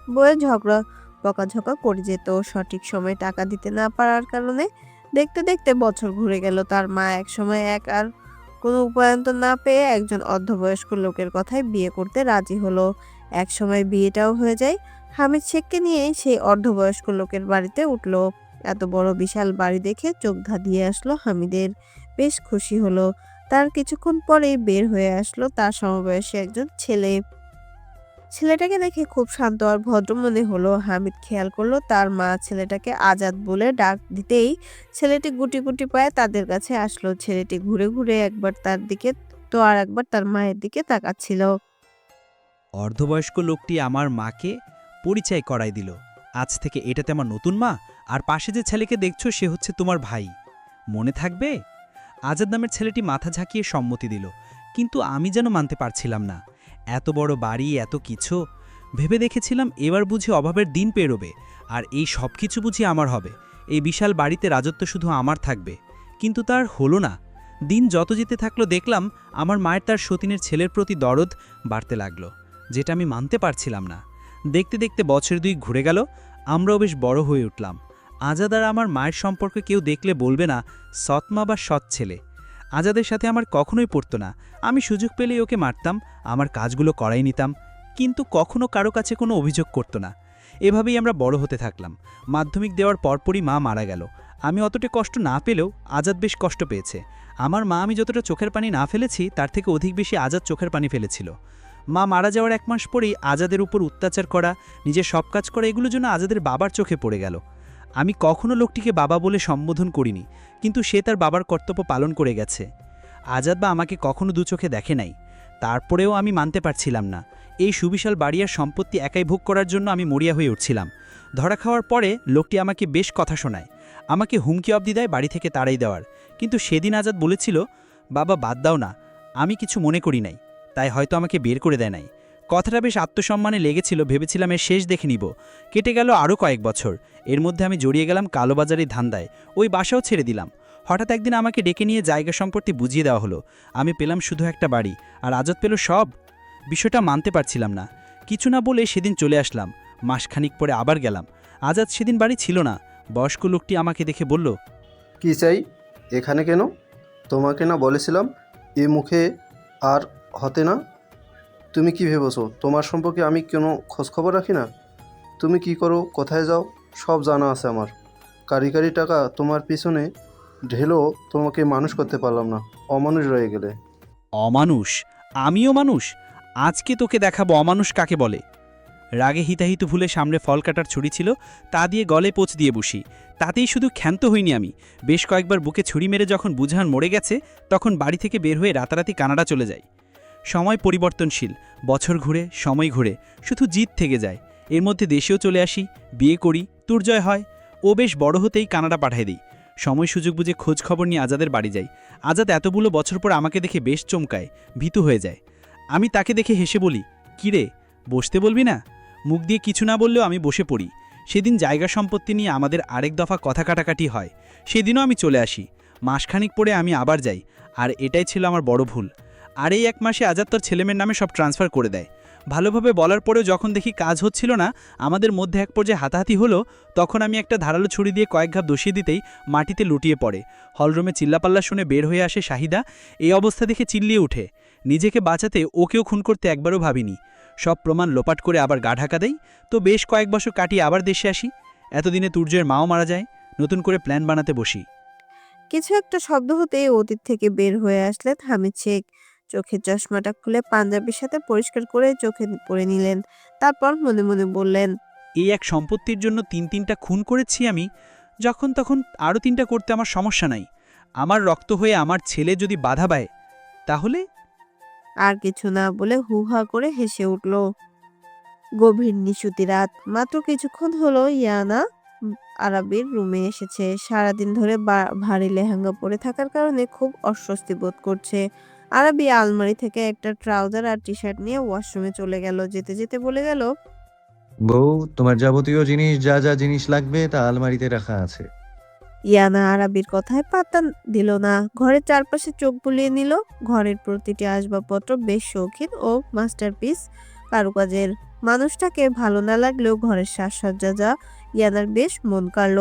বয়ে ঝগড়া বকাঝকা করে যেত সঠিক সময়ে টাকা দিতে না পারার কারণে। দেখতে দেখতে বছর ঘুরে গেল। তার মা একসময় এক আর কোনো উপায়ন্ত না পেয়ে একজন অর্ধবয়স্ক লোকের কথায় বিয়ে করতে রাজি হলো। একসময় বিয়েটাও হয়ে যায়। হামিদ শেখকে নিয়ে সেই অর্ধবয়স্ক লোকের বাড়িতে উঠলো। এত বড় বিশাল বাড়ি দেখে চোখ ধাঁধিয়ে আসলো হামিদের। বেশ খুশি হলো। তার কিছুক্ষণ পরেই বের হয়ে আসলো তার সমবয়সী একজন ছেলে। ছেলেটাকে দেখে খুব শান্ত আর ভদ্র মনে হলো। হামিদ খেয়াল করলো তার মা ছেলেটাকে আজাদ বলে ডাক দিতেই ছেলেটি গুটি গুটি পায়ে তাদের কাছে আসলো। ছেলেটি ঘুরে ঘুরে একবার তার দিকে তো আর একবার তার মায়ের দিকে তাকাচ্ছিল। অর্ধবয়স্ক লোকটি আমার মাকে পরিচয় করাই দিল। আজ থেকে এটাতে আমার নতুন মা, আর পাশে যে ছেলেকে দেখছো সে হচ্ছে তোমার ভাই। মনে থাকবে? আজাদ নামের ছেলেটি মাথা ঝাঁকিয়ে সম্মতি দিল, কিন্তু আমি যেন মানতে পারছিলাম না। এত বড় বাড়ি, এত কিছু ভেবে দেখেছিলাম এবার বুঝি অভাবের দিন পেরোবে, আর এই সব কিছু বুঝি আমার হবে। এই বিশাল বাড়িতে রাজত্ব শুধু আমার থাকবে। কিন্তু তার হলো না। দিন যত যেতে থাকলো দেখলাম আমার মায়ের তার সতীনের ছেলের প্রতি দরদ বাড়তে লাগলো, যেটা আমি মানতে পারছিলাম না। দেখতে দেখতে বছর 2 ঘুরে গেল। আমরাও বেশ বড় হয়ে উঠলাম। আজাদ আর আমার মায়ের সম্পর্কে কেউ দেখলে বলবে না সৎমা বা সৎ ছেলে। আজাদের সাথে আমার কখনোই পড়তো না। আমি সুযোগ পেলেই ওকে মারতাম, আমার কাজগুলো করাই নিতাম, কিন্তু কখনো কারো কাছে কোনো অভিযোগ করতো না। এভাবেই আমরা বড় হতে থাকলাম। মাধ্যমিক দেওয়ার পরপরই মা মারা গেল। আমি অতটা কষ্ট না পেলেও আজাদ বেশ কষ্ট পেয়েছে। আমার মা আমি যতটা চোখের পানি না ফেলেছি তার থেকে অধিক বেশি আজাদ চোখের পানি ফেলেছিল। মা মারা যাওয়ার 1 মাস পরেই আজাদের উপর অত্যাচার করা, নিজের সব কাজ করা, এগুলোর জন্য আজাদের বাবার চোখে পড়ে গেল। আমি কখনো লোকটিকে বাবা বলে সম্বোধন করিনি, কিন্তু সে তার বাবার কর্তব্য পালন করে গেছে। আজাদ বা আমাকে কখনো দু চোখে দেখে নাই। তারপরেও আমি মানতে পারছিলাম না। এই সুবিশাল বাড়ি আর সম্পত্তি একাই ভোগ করার জন্য আমি মরিয়া হয়ে উঠছিলাম। ধরা খাওয়ার পরে লোকটি আমাকে বেশ কথা শোনায়, আমাকে হুমকি অবধি দেয় বাড়ি থেকে তাড়াই দেওয়ার। কিন্তু সেদিন আজাদ বলেছিল, বাবা বাদ দাও না, আমি কিছু মনে করি নাই, তাই হয়তো আমাকে বের করে দেয় নাই। কথাটা বেশ আত্মসম্মানে লেগেছিল, ভেবেছিলাম এর শেষ দেখে নিব। কেটে গেল আরও কয়েক বছর। এর মধ্যে আমি জড়িয়ে গেলাম কালোবাজারের ধান্দায়। ওই বাসাও ছেড়ে দিলাম। হঠাৎ একদিন আমাকে ডেকে নিয়ে জায়গা সম্পত্তি বুঝিয়ে দেওয়া হলো। আমি পেলাম শুধু একটা বাড়ি, আর আজাদ পেল সব। বিষয়টা মানতে পারছিলাম না। কিছু না বলে সেদিন চলে আসলাম। মাসখানিক পরে আবার গেলাম। আজাদ সেদিন বাড়ি ছিল না। বয়স্ক লোকটি আমাকে দেখে বলল, কি চাই এখানে কেন? তোমাকে না বলেছিলাম এ মুখে আর হতে না? তুমি কি ভেবেছো তোমার সম্পর্কে আমি কোনো খোঁজখবর রাখি না? তুমি কি করো, কোথায় যাও, সব জানা আছে আমার। কারি কারি টাকা তোমার পিছনে ঢেলেও তোমাকে মানুষ করতে পারলাম না, অমানুষ রয়ে গেলে। অমানুষ? আমিও মানুষ? আজকে তোকে দেখাবো অমানুষ কাকে বলে। রাগে হিতাহিত ভুলে সামনে ফল কাটার ছুরি ছিল, তা দিয়ে গলে পোঁচ দিয়ে বসি। তাতেই শুধু ক্ষান্ত হইনি আমি, বেশ কয়েকবার বুকে ছুরি মেরে যখন বুঝান মরে গেছে, তখন বাড়ি থেকে বের হয়ে রাতারাতি কানাডা চলে যাই। সময় পরিবর্তনশীল, বছর ঘুরে, সময় ঘুরে, শুধু জিদ থেকে যায়। এর মধ্যে দেশেও চলে আসি, বিয়ে করি, তুর্জয় হয়। ও বেশ বড় হতেই কানাডা পাঠিয়ে দিই। সময় সুযোগ বুঝে খোঁজ খবর নিয়ে আজাদের বাড়ি যাই। আজাদ এতগুলো বছর পর আমাকে দেখে বেশ চমকায়, ভীতু হয়ে যায়। আমি তাকে দেখে হেসে বলি, কি রে, বসতে বলবি না? মুখ দিয়ে কিছু না বললেও আমি বসে পড়ি। সেদিন জায়গা সম্পত্তি নিয়ে আমাদের আরেক দফা কথা কাটাকাটি হয়। সেদিনও আমি চলে আসি। মাসখানিক পরে আমি আবার যাই, আর এটাই ছিল আমার বড় ভুল। আর এই 1 মাসে আজাদ তার ছেলেমেয়ের নামে সব ট্রান্সফার করে দেয়। ভালোভাবে বলার পরেও যখন দেখি কাজ হচ্ছিল না, আমাদের মধ্যে এক পর্যায়ে হাতাহাতি হলো, তখন আমি একটা ধারালো ছুরি দিয়ে কয়েক ঘাপ দষিয়ে দিতেই মাটিতে লুটিয়ে পড়ে। হলরুমে চিল্লাপাল্লা শুনে বের হয়ে আসে শাহিদা। এই অবস্থা দেখে চিল্লিয়ে উঠে। নিজেকে বাঁচাতে ওকেও খুন করতে একবারও ভাবিনি। সব প্রমাণ লোপাট করে আবার গা ঢাকা দেই। তো বেশ কয়েক বছর কাটিয়ে আবার দেশে আসি। এতদিনে তুর্যের মাও মারা যায়। নতুন করে প্ল্যান বানাতে বসি। কিছু একটা শব্দ হতেই অতীত থেকে বের হয়ে আসলেন হামিদ শেখ। চোখের চশমাটা খুলে পাঞ্জাবির সাথে পরিষ্কার করে চোখে পরে নিলেন। তারপর মনে মনে বললেন, এই এক সম্পত্তির জন্য 3-3টা খুন করেছি আমি। যখন তখন আরও 3টা করতে আমার সমস্যা নাই। আমার রক্ত হয়ে আমার ছেলে যদি বাধা পায় তাহলে? আর কিছু না বলে হু হা করে হেসে উঠল। গভীর নিশুতি রাত। মাত্র কিছুক্ষণ হলো ইয়ানা আরাবির রুমে এসেছে। সারাদিন ধরে ভারী লেহেঙ্গা পরে থাকার কারণে খুব অস্বস্তি বোধ করছে। আরাবি আলমারি থেকে একটা ট্রাউজার আর টি শার্ট নিয়ে ওয়াশরুমে চলে গেল। যেতে যেতে বলে গেল, বউ, তোমার যাবতীয় জিনিস, যা যা জিনিস লাগবে তা আলমারিতে রাখা আছে। ইয়ানা আরাবির কথায় পাত্তা দিল না। ঘরের চারপাশে চোখ বুলিয়ে নিল। ঘরের প্রতিটি আসবাবপত্র বেশ শৌখিন ও মাস্টারপিস কারুকাজের। মানুষটাকে ভালো না লাগলেও ঘরের সাজসজ্জা যা ইয়ানার বেশ মন কাড়ল।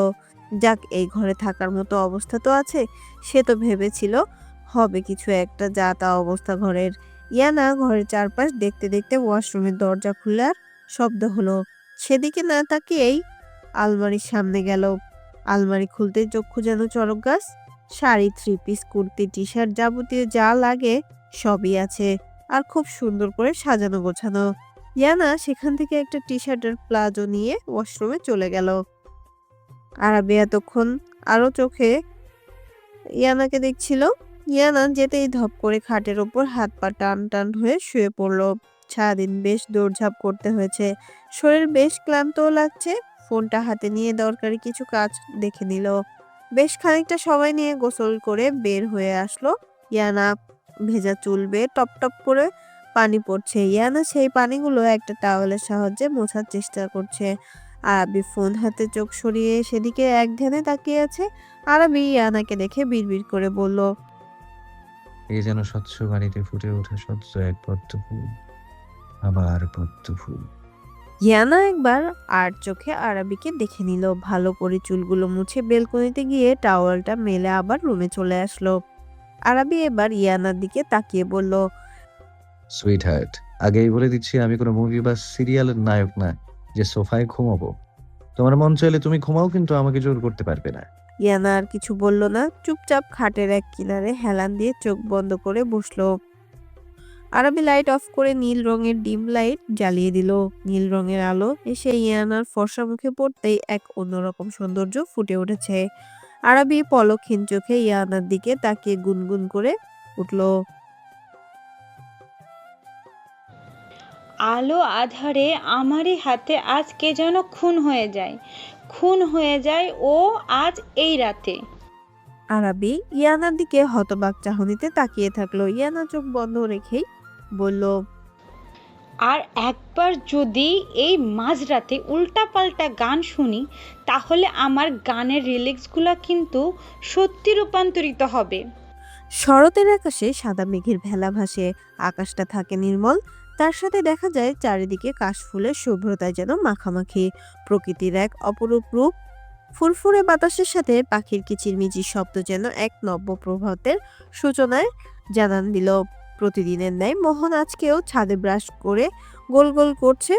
যাক, এই ঘরে থাকার মতো অবস্থা তো আছে। সে তো ভেবেছিল হবে কিছু একটা, যা তা অবস্থা ঘরের। ইয়ানা ঘরের চারপাশ দেখতে দেখতে ওয়াশরুমের দরজা খোলার শব্দ হলো। সেদিকে না তাকিয়েই আলমারির সামনে গেল। আলমারি খুলতে চক্ষু যেন চড়ক গাছ। Sari, three piece, kurti, T shirt, যাবতীয় যা লাগে সবই আছে, আর খুব সুন্দর করে সাজানো গোছানো। ইয়ানা সেখান থেকে একটা টি শার্টের প্লাজো নিয়ে ওয়াশরুমে চলে গেল। আরাবি এতক্ষণ আরো চোখে ইয়ানাকে দেখছিল। ইয়ানা যেতেই ধপ করে খাটের ওপর হাত পা টান টান হয়ে শুয়ে পড়ল। সারাদিন বেশ দৌড়ঝাঁপ করতে হয়েছে, শরীর বেশ ক্লান্তও লাগছে। ফোনটা হাতে নিয়ে দরকারি কিছু কাজ দেখে নিল। বেশ খানিকটা সময় নিয়ে গোসল করে বের হয়ে আসলো ইয়ানা। ভেজা চুল বেয়ে টপ টপ করে পানি পড়ছে। ইয়ানা সেই পানিগুলো একটা টাওয়েলের সাহায্যে মোছার চেষ্টা করছে। আরাবি ফোন হাতে চোখ সরিয়ে সেদিকে এক ধ্যানে তাকিয়ে আছে। আরাবি ইয়ানাকে দেখে বিড়বিড় করে বলল, এই যেন স্বচ্ছ বাড়িতে ফুটে ওঠা স্বচ্ছ এক পদ্ম ফুল, আবার পদ্ম ফুল। ইয়ানা একবার আর চোখে আরাবিকে দেখে নিল। ভালো করে চুলগুলো মুছে বেলকনিতে গিয়ে টাওয়েলটা মেলে আবার রুমে চলে আসলো। আরাবি এবার ইয়ানার দিকে তাকিয়ে বলল, সুইট হার্ট, আগেই বলে দিচ্ছি আমি কোনো মুভি বা সিরিয়ালের নায়ক না যে সোফায় ঘুমাবো। তোমার মন চাইলে তুমি ঘুমাও, কিন্তু আমাকে জোর করতে পারবে না। ইয়ানা আর কিছু বলল না, চুপচাপ খাটের এক কিনারে হেলান দিয়ে চোখ বন্ধ করে বসলো। আরাবি লাইট অফ করে নীল রঙের ডিম লাইট জ্বালিয়ে দিল। নীল রঙের আলো এসে ইয়ানার ফর্সা মুখে পড়তেই এক অন্যরকম সৌন্দর্য ফুটে উঠেছে। আরাবি পলকহীন চোখে ইয়ানার দিকে তাকিয়ে গুনগুন করে উঠল, আলো আঁধারে আমারই হাতে আজ কে যেন খুন হয়ে যায়, খুন হয়ে যায় ও আজ এই রাতে। আরাবি ইয়ানার দিকে হতবাক চাহনিতে তাকিয়ে থাকলো। ইয়ানা চোখ বন্ধ রেখেই বলল, আর একবার যদি এই মাঝরাতে উল্টাপাল্টা গান শুনি, তাহলে আমার গানের রিলিক্সগুলো কিন্তু সত্যি রূপান্তরিত হবে। শরতের আকাশে সাদা মেঘের ভেলা ভাসে। আকাশটা থাকে নির্মল, তার সাথে দেখা যায় চারিদিকে কাশফুলের শুভ্রতায় যেন মাখামাখি। প্রকৃতির এক অপরূপ রূপ। ফুরফুরে বাতাসের সাথে পাখির কিচিরমিচির শব্দ যেন এক নব্য প্রভাতের সূচনায় জানান দিল। প্রতিদিনের ন্যায় মোহন আজকেও ছাদে ব্রাশ করে গোল গোল করছে।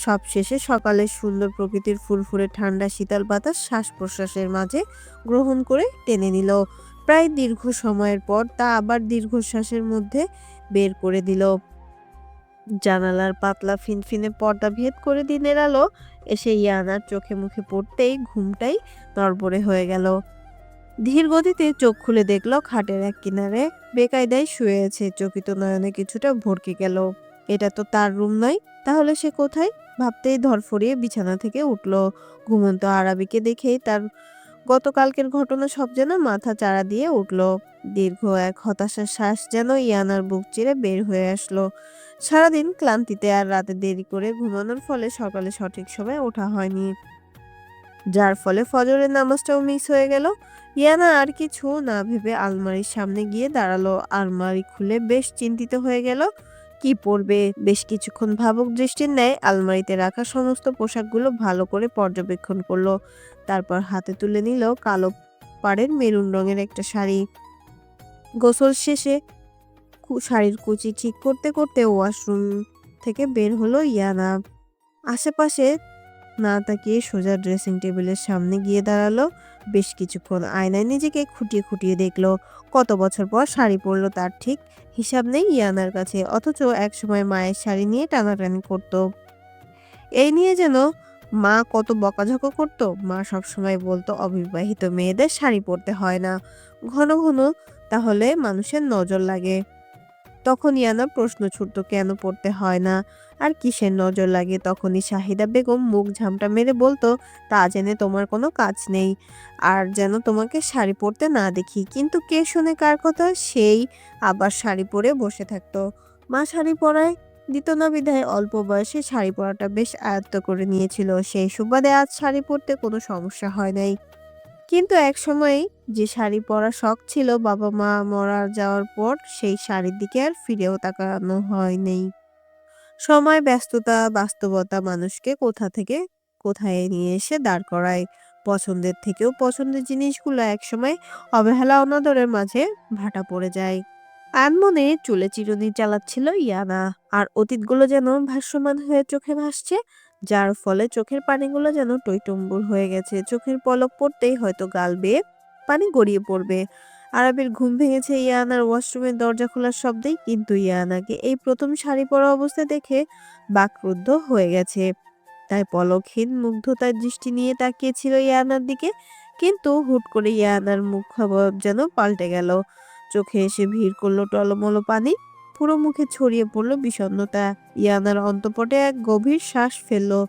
সবশেষে সকালের সুন্দর প্রকৃতির ফুরফুরে ঠান্ডা শীতল বাতাস শ্বাস প্রশ্বাসের মাঝে গ্রহণ করে টেনে নিল। প্রায় দীর্ঘ সময়ের পর তা আবার দীর্ঘশ্বাসের মধ্যে বের করে দিল। জানালার পাতলা ফিনফিনে পর্দা ভেদ করে দিনের আলো এসে ইয়ানার চোখে মুখে পড়তেই ঘুমটাই নড়বড়ে হয়ে গেল। ধীর গতিতে চোখ খুলে দেখল খাটের এক কিনারে বেকায়দায় শুয়ে আছে। চকিত নয়নে কিছুটা ভরকে গেল। এটা তো তার রুম নয়, তাহলে সে কোথায়? ভাবতেই ধরফরিয়ে বিছানা থেকে উঠল। ঘুমন্ত আরাবিকে দেখেই তার গতকালকের ঘটনা সব যেন মাথা চাড়া দিয়ে উঠল। দীর্ঘ এক হতাশার শ্বাস যেন ইয়ানার বুক চিরে বের হয়ে আসলো। সারাদিন ক্লান্তিতে আর রাতে দেরি করে ঘুমানোর ফলে সকালে সঠিক সময় ওঠা হয়নি, যার ফলে ফজরের নামাজটাও মিস হয়ে গেল। ইয়ানা আর কিছু না ভেবে আলমারির সামনে গিয়ে দাঁড়ালো। আলমারি খুলে বেশ চিন্তিত হয়ে গেল, কি পরবে। বেশ কিছুক্ষণ ভাবুক দৃষ্টির ন্যায় আলমারিতে রাখা সমস্ত পোশাকগুলো ভালো করে পর্যবেক্ষণ করলো। তারপর হাতে তুলে নিল কালো পাড়ের মেরুন রঙের একটা শাড়ি। গোসল শেষে শাড়ির কুচি ঠিক করতে করতে ওয়াশরুম থেকে বের হলো ইয়ানা। আশেপাশে না তাকিয়ে সোজা ড্রেসিং টেবিলের সামনে গিয়ে দাঁড়ালো। বেশ কিছুক্ষণ আয়নায় নিজেকে খুঁটিয়ে খুঁটিয়ে দেখলো। কত বছর পর শাড়ি পরলো তার ঠিক হিসাব নেই ইয়ানার কাছে, অথচ একসময় মায়ের শাড়ি নিয়ে টানাটানি করতো। এই নিয়ে যেন মা কত বকাঝকা করতো। মা সবসময় বলতো অবিবাহিত মেয়েদের শাড়ি পরতে হয় না, ঘন ঘন তাহলে মানুষের নজর লাগে। তখন ইয়ানা প্রশ্ন ছুটত কেন পড়তে হয় না আর কিসের নজর লাগে। তখনই শাহিদা বেগম মুখ ঝামটা মেরে বলতো, তা জেনে তোমার কোনো কাজ নেই, আর যেন তোমাকে শাড়ি পরতে না দেখি। কিন্তু কে শুনে কার কথা, সেই আবার শাড়ি পরে বসে থাকতো। মা শাড়ি পরায় দিত না বিধায় অল্প বয়সে শাড়ি পরাটা বেশ আয়ত্ত করে নিয়েছিল। সেই সুবাদে আজ শাড়ি পরতে কোনো সমস্যা হয় নাই। কিন্তু একসময় যে শাড়ি পরা শখ ছিল, বাবা মা মারা যাওয়ার পর সেই শাড়ির দিকে আর ফিরেও তাকানো হয়নি। সময়, ব্যস্ততা, বাস্তবতা মানুষকে কোথা থেকে কোথায় নিয়ে এসে দাঁড় করায়। পছন্দের থেকেও পছন্দের জিনিসগুলো একসময় অবহেলা অনাদরের মাঝে ভাটা পড়ে যায়। আনমনে চুলে চিরুনি চালাচ্ছিল ইয়ানা, আর অতীতগুলো যেন ভাসমান হয়ে চোখে ভাসছে, যার ফলে চোখের পানিগুলো যেন টইটুম্বুর হয়ে গেছে। চোখের পলক পড়তেই হয়তো গাল বেয়ে পানি গড়িয়ে পড়বে। আরাবির ঘুম ভেঙেছে ইয়ানার ওয়াশরুমের দরজা খোলার শব্দেই, কিন্তু ইয়ানাকে এই প্রথম শাড়ি পরা অবস্থায় দেখে বাকরুদ্ধ হয়ে গেছে। তাই পলকহীন মুগ্ধতার দৃষ্টি নিয়ে তাকিয়েছিল ইয়ানার দিকে। কিন্তু হুট করে ইয়ানার মুখাবয়ব যেন পাল্টে গেল। চোখে এসে ভিড় করলো টলমলো পানি, পুরো মুখে ছড়িয়ে পড়লো বিষণ্ণতা। ইয়ানার অন্তঃপটে এক গভীর শ্বাস ফেললো।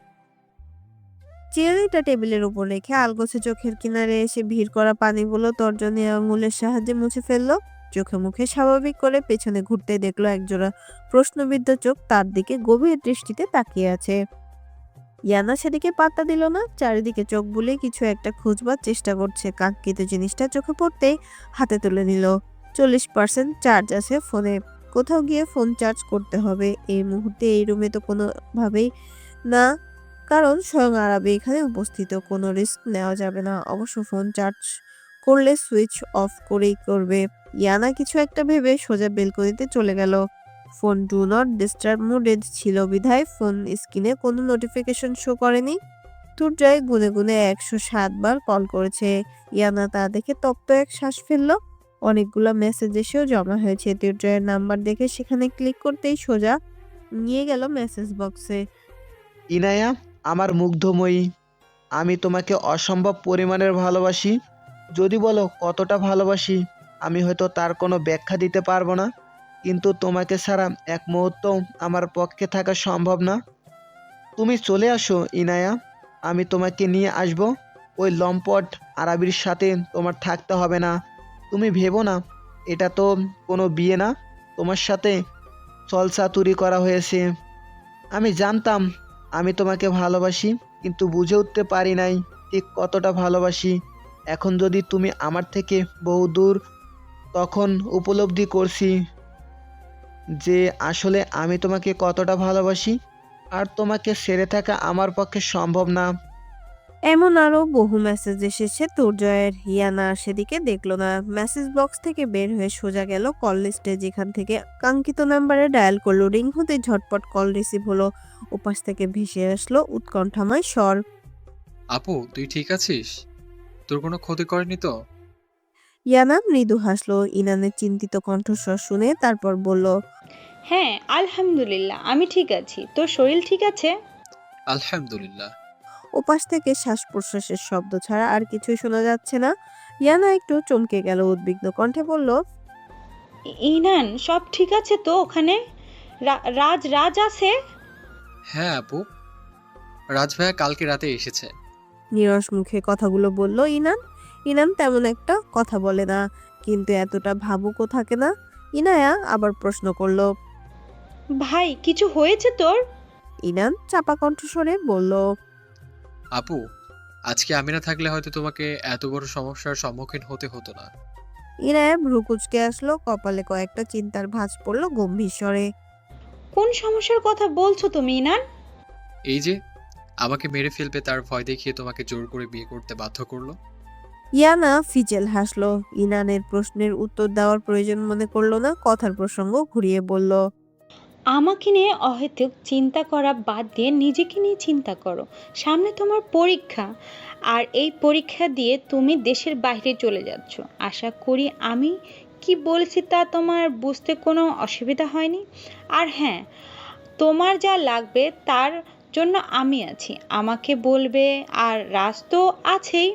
চিরুনিটা টেবিলের উপর রেখে আলগোছে চোখের কিনারে এসে ভিড় করা পানিগুলো তর্জনী আঙুলের সাহায্যে মুছে ফেললো। চোখে মুখে স্বাভাবিক করে পেছনে ঘুরতে দেখলো একজোড়া প্রশ্নবিদ্ধ চোখ তার দিকে গভীর দৃষ্টিতে তাকিয়ে আছে। ইয়ানা সেদিকে পাত্তা দিল না, চারিদিকে চোখ বুলিয়ে কিছু একটা খুঁজবার চেষ্টা করছে। কাঙ্ক্ষিত জিনিসটা চোখে পড়তেই হাতে তুলে নিল। 40% চার্জ আছে ফোনে, কোথাও গিয়ে ফোন চার্জ করতে হবে এই মুহূর্তে। এই রুমে তো কোনোভাবেই না, কারণ স্বয়ং আরাবি এখানে উপস্থিত, কোনো রিস্ক নেওয়া যাবে না। অবশ্য ফোন চার্জ করলে সুইচ অফ করেই করবে। ইয়ানা কিছু একটা ভেবে সোজা বেলকনিতে চলে গেল। ফোন ডু নট ডিস্টার্ব মোডে ছিল বিধায় ফোন স্ক্রিনে কোনো নোটিফিকেশন শো করেনি। তুর্জয় গুনে গুনে 107 বার কল করেছে। ইয়ানা তা দেখে তপ্ত এক শ্বাস ফেলল। অনেকগুলো মেসেজ এসেও জমা হয়েছে। তুর্জয়ের নাম্বার দেখে সেখানে ক্লিক করতেই সোজা নিয়ে গেল মেসেজ বক্সে। ইনায়া, আমার মুগ্ধময়ী, আমি তোমাকে অসম্ভব পরিমাণের ভালোবাসি। যদি বলো কতটা ভালোবাসি, আমি হয়তো তার কোনো ব্যাখ্যা দিতে পারবো না, কিন্তু তোমাকে ছাড়া এক মুহূর্ত আমার পক্ষে থাকা সম্ভব না। তুমি চলে আসো ইনায়া, আমি তোমাকে নিয়ে আসব। ওই লম্পট আরাবির সাথে তোমার থাকতে হবে না। তুমি ভেবো না, এটা তো কোনো বিয়ে না, তোমার সাথে ছলচাতুরি করা হয়েছে। আমি জানতাম আমি তোমাকে ভালোবাসি, কিন্তু বুঝে উঠতে পারি নাই ঠিক কতটা ভালোবাসি। এখন যদি তুমি আমার থেকে বহু দূর, তখন উপলব্ধি করছি যে আসলে আমি তোমাকে কতটা ভালোবাসি, আর তোমাকে ছেড়ে থাকা আমার পক্ষে সম্ভব না। এমন আরো বহু মেসেজ এসেছে তুর্জয়ের। ইয়ানা সেদিকে দেখলো না। মেসেজ বক্স থেকে বের হয়ে সোজা গেল কল লিস্টে, যেখান থেকে কাঙ্ক্ষিত নাম্বারে ডায়াল করলো। রিং হতে ঝটপট কল রিসিভ হলো। ওপাশ থেকে ভেসে আসলো উৎকণ্ঠাময় স্বর। আপু, তুই ঠিক আছিস? তোর কোনো ক্ষতি করেনি তো? ইয়ানা মৃদু হাসলো ইনানের চিন্তিত কণ্ঠস্বর শুনে, তারপর বলল, হ্যাঁ আলহামদুলিল্লাহ, আমি ঠিক আছি। তোর শরীর ঠিক আছে? আলহামদুলিল্লাহ। ওপাশ থেকে শ্বাস প্রশ্বাসের শব্দ ছাড়া আর কিছুই শোনা যাচ্ছে না। ইয়ানা একটু চমকে গেল, উদ্বিগ্ন কণ্ঠে বলল, ইনান, সব ঠিক আছে তো ওখানে? রাজ আছে? হ্যাঁ আপু, রাজ ভাইয়া কালকে রাতে এসেছে। নীরস মুখে কথাগুলো বলল ইনান। ইনান তেমন একটা কথা বলে না, কিন্তু এতটা ভাবুকও থাকে না। ইনায়া আবার প্রশ্ন করলো, ভাই কিছু হয়েছে তোর? ইনান চাপা কণ্ঠস্বরে বলল, আপু, আজকে আমি না থাকলে হয়তো তোমাকে এত বড় সমস্যার সম্মুখীন হতে হতো না। ইনায়া ভ্রু কুঁচকে আসলো, কপালে কয়েকটা চিন্তার ভাঁজ পড়লো গম্ভীর স্বরে। কোন সমস্যার কথা বলছো তুমি ইনান? এই যে আমাকে মেরে ফেলবে তার ভয় দেখিয়ে তোমাকে জোর করে বিয়ে করতে বাধ্য করলো। ইয়ানা ফিচেল হাসলো। ইনানের প্রশ্নের উত্তর দেওয়ার প্রয়োজন মনে করলো না, কথার প্রসঙ্গ ঘুরিয়ে বলল, আমাকে নিয়ে অহেতুক চিন্তা করা বাদ দিয়ে নিজেকে নিয়ে চিন্তা করো। সামনে তোমার পরীক্ষা, আর এই পরীক্ষা দিয়ে তুমি দেশের বাইরে চলে যাচ্ছ। আশা করি আমি কি বলেছি তা তোমার বুঝতে কোনো অসুবিধা হয়নি। আর হ্যাঁ, তোমার যা লাগবে তার জন্য আমি আছি, আমাকে বলবে। আর রাজ তো আছেই,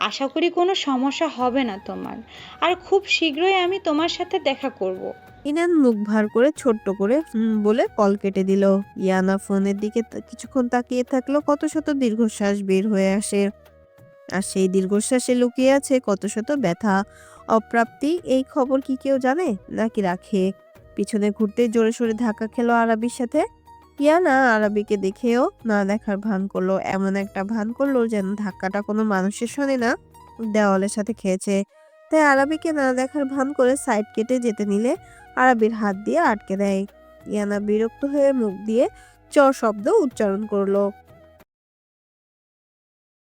আশা করি কোনো সমস্যা হবে না তোমার। আর খুব শীঘ্রই আমি তোমার সাথে দেখা করব। ইনান মুখ ভার করে ছোট্ট করে বলে কল কেটে দিল। ইয়ানা ফোনের দিকে কিছুক্ষণ তাকিয়ে থাকলো, কত শত দীর্ঘশ্বাস বের হয়ে আসে। আর সেই দীর্ঘশ্বাসে লুকিয়ে আছে কত শত ব্যথা, অপ্রাপ্তি। এই খবর কি কেউ জানে নাকি রাখে? পিছনে ঘুরতে জোরে সোরে ধাক্কা খেলো আরাবির সাথে। ইয়ানা আরাবিকে দেখেও না দেখার ভান করলো, এমন একটা ভান করলো যেন ধাক্কাটা কোনো মানুষের শোনে না, দেওয়ালের সাথে খেয়েছে। তাই আরাবিকে না দেখার ভান করে সাইড কেটে যেতে নিলে আরাবির হাত দিয়ে আটকে দেয়। ইয়ানা বিরক্ত হয়ে মুখ দিয়ে চ শব্দ উচ্চারণ করলো।